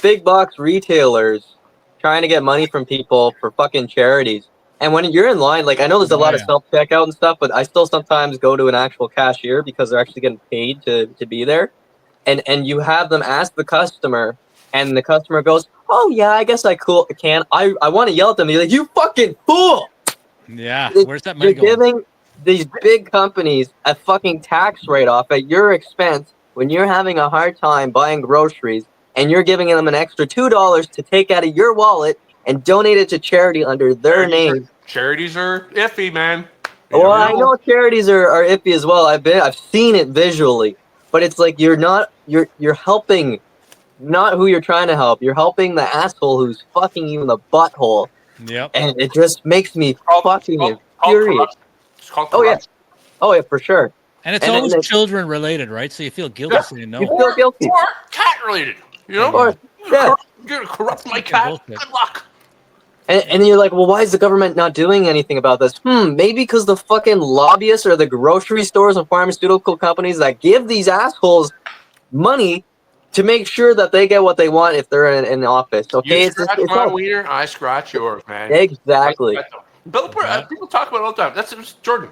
big box retailers trying to get money from people for fucking charities. And when you're in line, like I know there's a lot of self-checkout and stuff, but I still sometimes go to an actual cashier because they're actually getting paid to be there. And you have them ask the customer, and the customer goes, "Oh yeah, I guess I can." I want to yell at them. You're like, "You fucking fool!" Yeah, where's that money going? You're giving these big companies a fucking tax write-off at your expense when you're having a hard time buying groceries, and you're giving them an extra $2 to take out of your wallet and donate it to charity under their name. Charities are iffy, man. Well, I know charities are iffy as well. I've seen it visually, but it's like you're helping not who you're trying to help. You're helping the asshole who's fucking you in the butthole. Yep. And it just makes me fucking furious. Oh yeah, for sure. And it's always children related, right? So you feel guilty saying no. You feel guilty. Or cat related, you know? Or You're gonna corrupt my cat. bullshit. Good luck. And you're like, well, why is the government not doing anything about this? Maybe because the fucking lobbyists or the grocery stores and pharmaceutical companies that give these assholes money to make sure that they get what they want if they're in office. Okay, You scratch my wiener, I scratch yours, man. Exactly. People talk about it all the time. That's Jordan.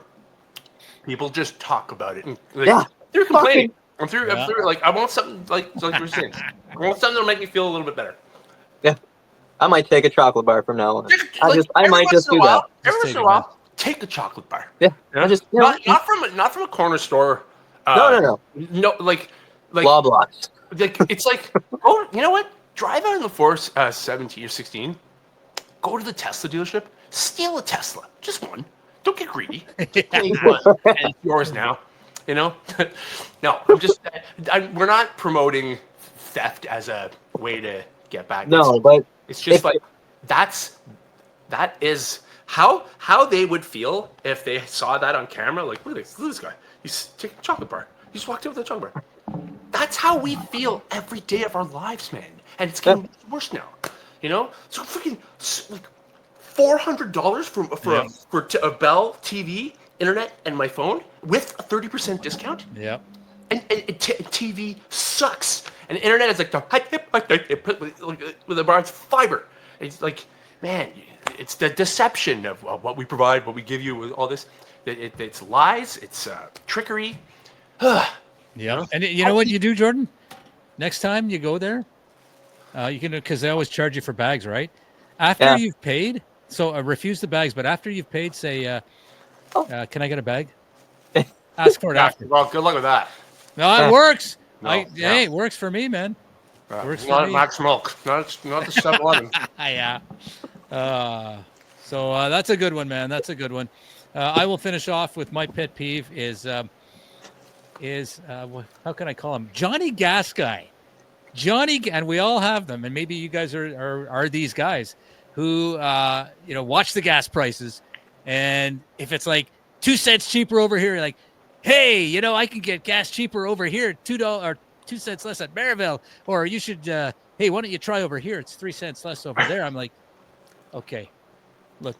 People just talk about it. Like, Yeah. They're complaining. I'm through. Yeah. Like I want something like we're saying. I want something that'll make me feel a little bit better. Yeah, I might take a chocolate bar from now on. Like, I might just do that. Every once in a while, take a chocolate bar. Yeah, Not from a corner store. No. No, like Loblaws. like it's like, oh, you know what? Drive out in the Force 17 or 16. Go to the Tesla dealership. Steal a Tesla. Just one. Don't get greedy. Take one. And it's yours now. You know? No, we're not promoting theft as a way to get back. No, but it's just like that is how they would feel if they saw that on camera. Like, look at this guy. He's taking a chocolate bar. He just walked in with a chocolate bar. That's how we feel every day of our lives, man. And it's getting worse now. You know? So freaking like $400 for a Bell TV, internet, and my phone with a 30% discount. Yeah. And TV sucks. And the internet is like with the bar, it's fiber. It's like, man, it's the deception of what we provide, what we give you with all this. It's lies. It's trickery. Yeah. And you know what you do, Jordan? Next time you go there, you can, because they always charge you for bags, right? After you've paid, so refuse the bags, but after you've paid, say, can I get a bag? Ask for it after. Well, good luck with that. No, it works. Hey, it works for me, man. Works not for me. Max Milk. Not the 7-Eleven. Yeah. So that's a good one, man. That's a good one. I will finish off with my pet peeve is how can I call him? Johnny Gas Guy. And we all have them, and maybe you guys are these guys who watch the gas prices, and if it's like 2 cents cheaper over here, you're like, hey, I can get gas cheaper over here, $2 or 2 cents less at Maryville, or you should, hey, why don't you try over here? It's 3 cents less over there. I'm like, okay, look,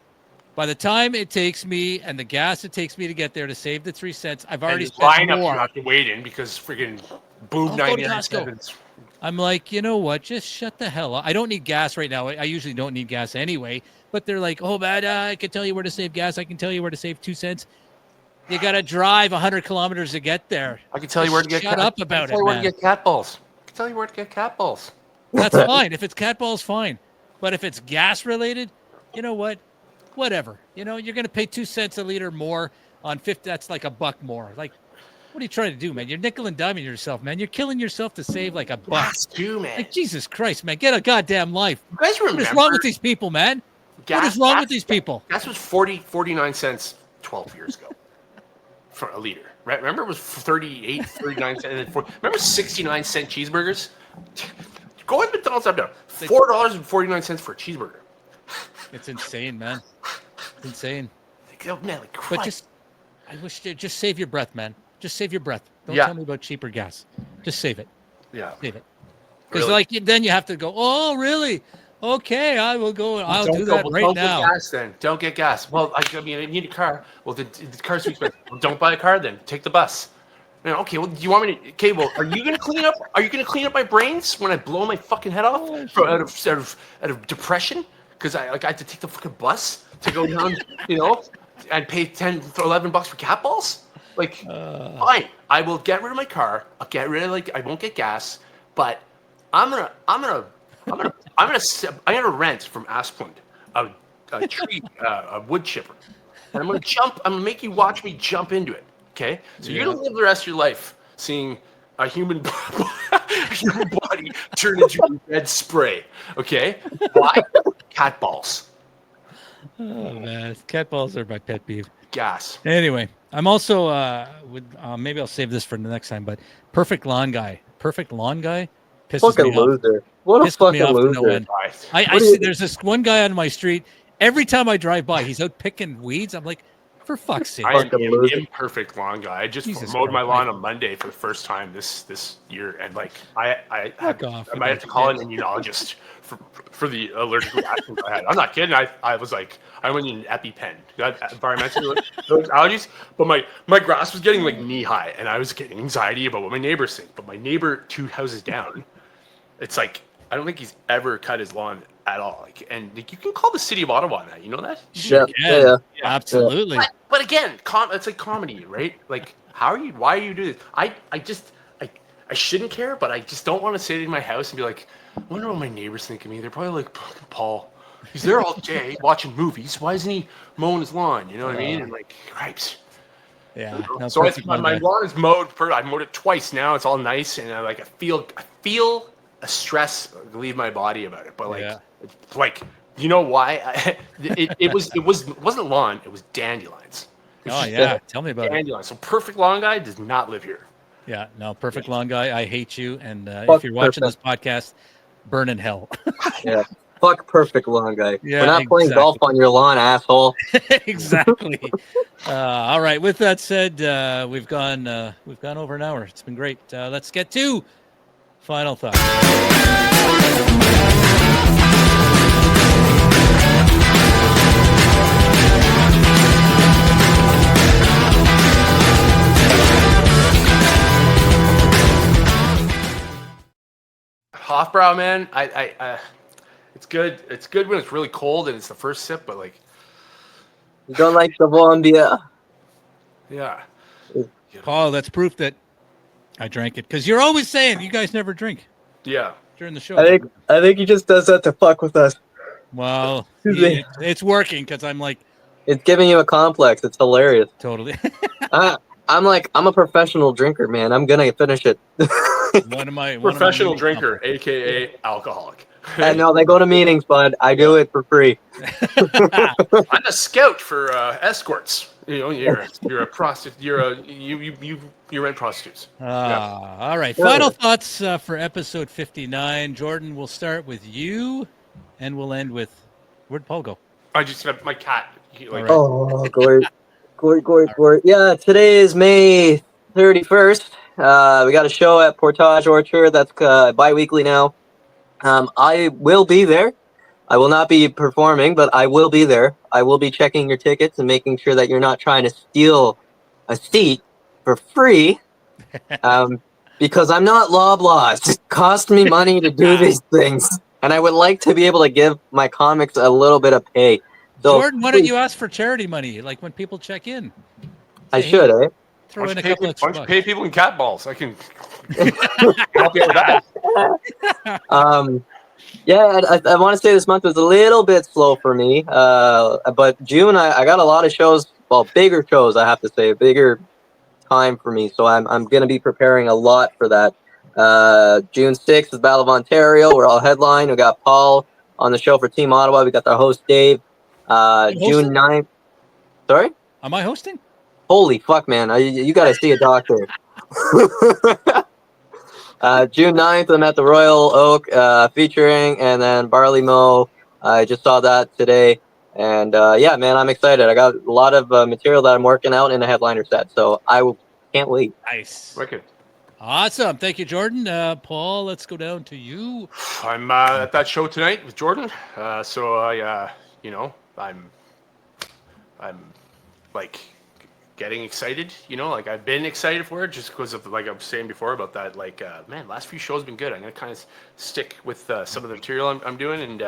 by the time it takes me and the gas it takes me to get there to save the 3 cents, I've already spent more. You have to wait in because freaking boob 99 I'm like, you know what? Just shut the hell up. I don't need gas right now. I usually don't need gas anyway. But they're like, oh, man, I can tell you where to save gas. I can tell you where to save 2 cents. You got to drive 100 kilometers to get there. I can tell you where to get Shut up about it, man. Where to get cat balls. I can tell you where to get cat balls. That's fine. If it's cat balls, fine. But if it's gas related, you know what? Whatever. You're going to pay 2 cents a liter more on 50. That's like $1 more. Like, what are you trying to do, man? You're nickel and diming yourself, man. You're killing yourself to save like $1. Gas too, man. Like, Jesus Christ, man. Get a goddamn life. You guys remember? What is wrong with these people, man? What is wrong with these people? Gas was 49 cents 12 years ago for a liter. Right? Remember it was 38, 39 cents. And then remember 69-cent cheeseburgers? Go in McDonald's up now. $4.49 for a cheeseburger. It's insane, man. It's insane. Man, like but I wish you just save your breath, man. Just save your breath. Don't tell me about cheaper gas. Just save it. Yeah. Save it. Because then you have to go, oh, really? Okay, I will go. I'll do that right now. Don't get gas then. Don't get gas. Well, I mean, I need a car. Well, the car's too expensive. Well, don't buy a car then. Take the bus. Okay, well, do you want me to? Okay, well, are you gonna clean up? Are you gonna clean up my brains when I blow my fucking head off out of depression? Because I had to take the fucking bus to go down, and pay $10 or $11 for cat balls. Like, fine, I will get rid of my car. I'll get rid of I won't get gas, but I'm gonna rent from Asplund a tree, a wood chipper, and I'm gonna make you watch me jump into it. Okay, so you're gonna live the rest of your life seeing a human body turn into a red spray. Okay, why? Cat balls. Oh man, cat balls are my pet peeve. Gas. Anyway, I'm also maybe I'll save this for the next time. But perfect lawn guy pisses fucking me off. Loser. What a fucking loser. I see there's this one guy on my street. Every time I drive by, he's out picking weeds. I'm like, For fuck's sake. I am Fucking an loser. imperfect lawn guy. I just Jesus mowed my Christ. lawn on Monday for the first time this year, and like I Fuck off might with have to that call shit. an immunologist for the allergic reactions I had. I'm not kidding. I was like, I went in an EpiPen. Got environmental allergies, but my grass was getting like knee high, and I was getting anxiety about what my neighbors think. But my neighbor 2 houses down, it's like I don't think he's ever cut his lawn at all. Like, and like, you can call the city of Ottawa on that. You know that? Yeah. Absolutely. But again, it's like comedy, right? Like, why are you doing this? I shouldn't care, but I just don't want to sit in my house and be like, I wonder what my neighbors think of me. They're probably like, Paul, he's there all day watching movies. Why isn't he mowing his lawn? You know what I mean? And like, gripes. Yeah. No, So perfect my lawn guy. lawn is mowed. I mowed it twice now. It's all nice, and I feel a stress leave my body about it. But like, Yeah. like, you know why? It wasn't lawn. It was dandelions. It's Oh just yeah. Tell me about it. dandelions. So perfect lawn guy does not live here. Yeah. No, perfect lawn guy. I hate you. And Fuck if you're watching this podcast, burn in hell. Yeah. Fuck perfect lawn guy. Yeah, We're not playing exactly. golf on your lawn, asshole. Exactly. All right. With that said, we've gone over an hour. It's been great. Let's get to final thoughts. Hofbrau, man. I it's good. It's good when it's really cold and it's the first sip, but like, You don't like the Colombia. yeah. Paul, that's proof that I drank it because you're always saying you guys never drink Yeah. during the show. I think he just does that to fuck with us. Well, Excuse me. it's working because I'm like It's giving you a complex. It's hilarious. totally I'm a professional drinker, man. I'm gonna finish it. one of my Professional main drinker, aka alcoholic. I know they go to meetings, bud. I do it for free. I'm a scout for escorts. You know, you're a prostitute. You rent prostitutes. All right. Final thoughts for episode 59. Jordan, we'll start with you, and we'll end with where'd Paul go? I just got my cat. Like, Oh, Gord. Yeah, today is May 31st. We got a show at Portage Orchard. That's bi-weekly now. I will be there. I will not be performing, but I will be there. I will be checking your tickets and making sure that you're not trying to steal a seat for free. Because I'm not Loblaws. It costs me money to do these things. And I would like to be able to give my comics a little bit of pay. So, Jordan, why don't you ask for charity money like when people check in? I should, eh? Throw in a couple extra Why don't you bucks. pay people in cat balls? I can help you with that. Yeah, I want to say this month was a little bit slow for me. But June, I got a lot of shows. Well, bigger shows, I have to say, bigger time for me. So I'm going to be preparing a lot for that. June 6th is Battle of Ontario. We're all headline. We got Paul on the show for Team Ottawa. We got our host, Dave. June 9th. Sorry? Am I hosting? Holy fuck, man. You got to see a doctor. June 9th, I'm at the Royal Oak featuring, and then Barley Mow. I just saw that today. And yeah, man, I'm excited. I got a lot of material that I'm working out in a headliner set. So can't wait. Nice. Wicked. Awesome. Thank you, Jordan. Paul, let's go down to you. I'm at that show tonight with Jordan. So I'm like getting excited, like I've been excited for it just because of, like I was saying before about that, like, man, last few shows have been good. I'm going to kind of stick with some of the material I'm doing. And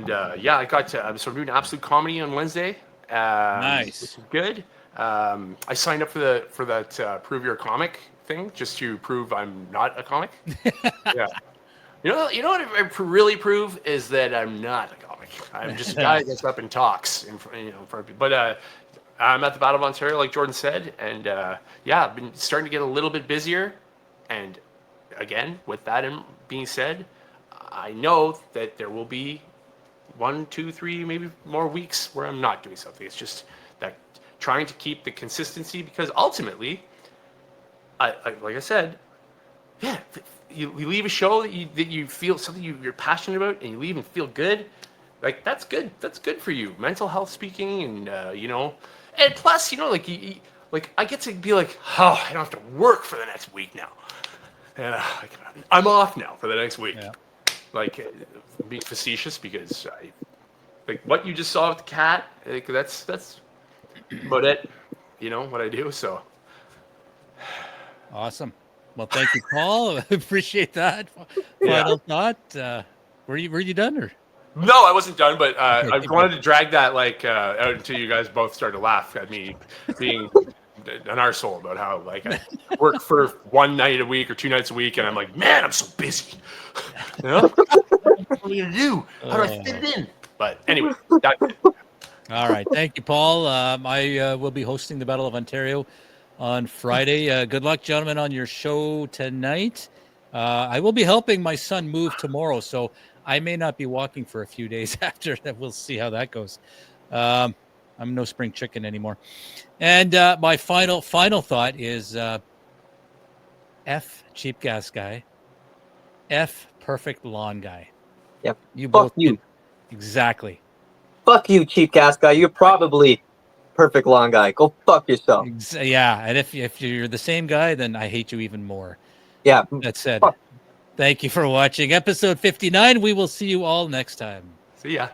yeah, I got to, I'm sort of doing Absolute Comedy on Wednesday. Nice. Which is good. I signed up for that Prove You're a Comic thing just to prove I'm not a comic. Yeah. You know what I really prove is that I'm not a comic. I'm just a guy that gets up and talks in front of people. But I'm at the Battle of Ontario, like Jordan said, and yeah, I've been starting to get a little bit busier. And again, with that being said, I know that there will be 1, 2, 3, maybe more weeks where I'm not doing something. It's just that trying to keep the consistency, because ultimately, like I said, yeah, you leave a show that you feel something you're passionate about, and you leave and feel good. like that's good. That's good for you, mental health speaking, and and plus, like I get to be like, oh, I don't have to work for the next week now. And I'm off now for the next week. Yeah. Like, being facetious because like what you just saw with the cat. Like that's about it. What I do. So Awesome. Well, thank you, Paul. I appreciate that. Final thought. Were you done or? no, I wasn't done, but Okay, I wanted to drag that out until you guys both started to laugh at me being an arsehole about how like I work for one night a week or 2 nights a week, and I'm like, man, I'm so busy. What am I gonna do? How do I fit it in? But anyway, that's it. All right. Thank you, Paul. I will be hosting the Battle of Ontario on Friday. Good luck, gentlemen, on your show tonight. I will be helping my son move tomorrow, so I may not be walking for a few days after that. We'll see how that goes. I'm no spring chicken anymore. And my final thought is F cheap gas guy, F perfect lawn guy. Yep. You Fuck both you. Exactly. Fuck you, cheap gas guy. You're probably perfect lawn guy. Go fuck yourself. Yeah, and if you're the same guy, then I hate you even more. Yeah. That said, Fuck. thank you for watching episode 59. We will see you all next time. See ya.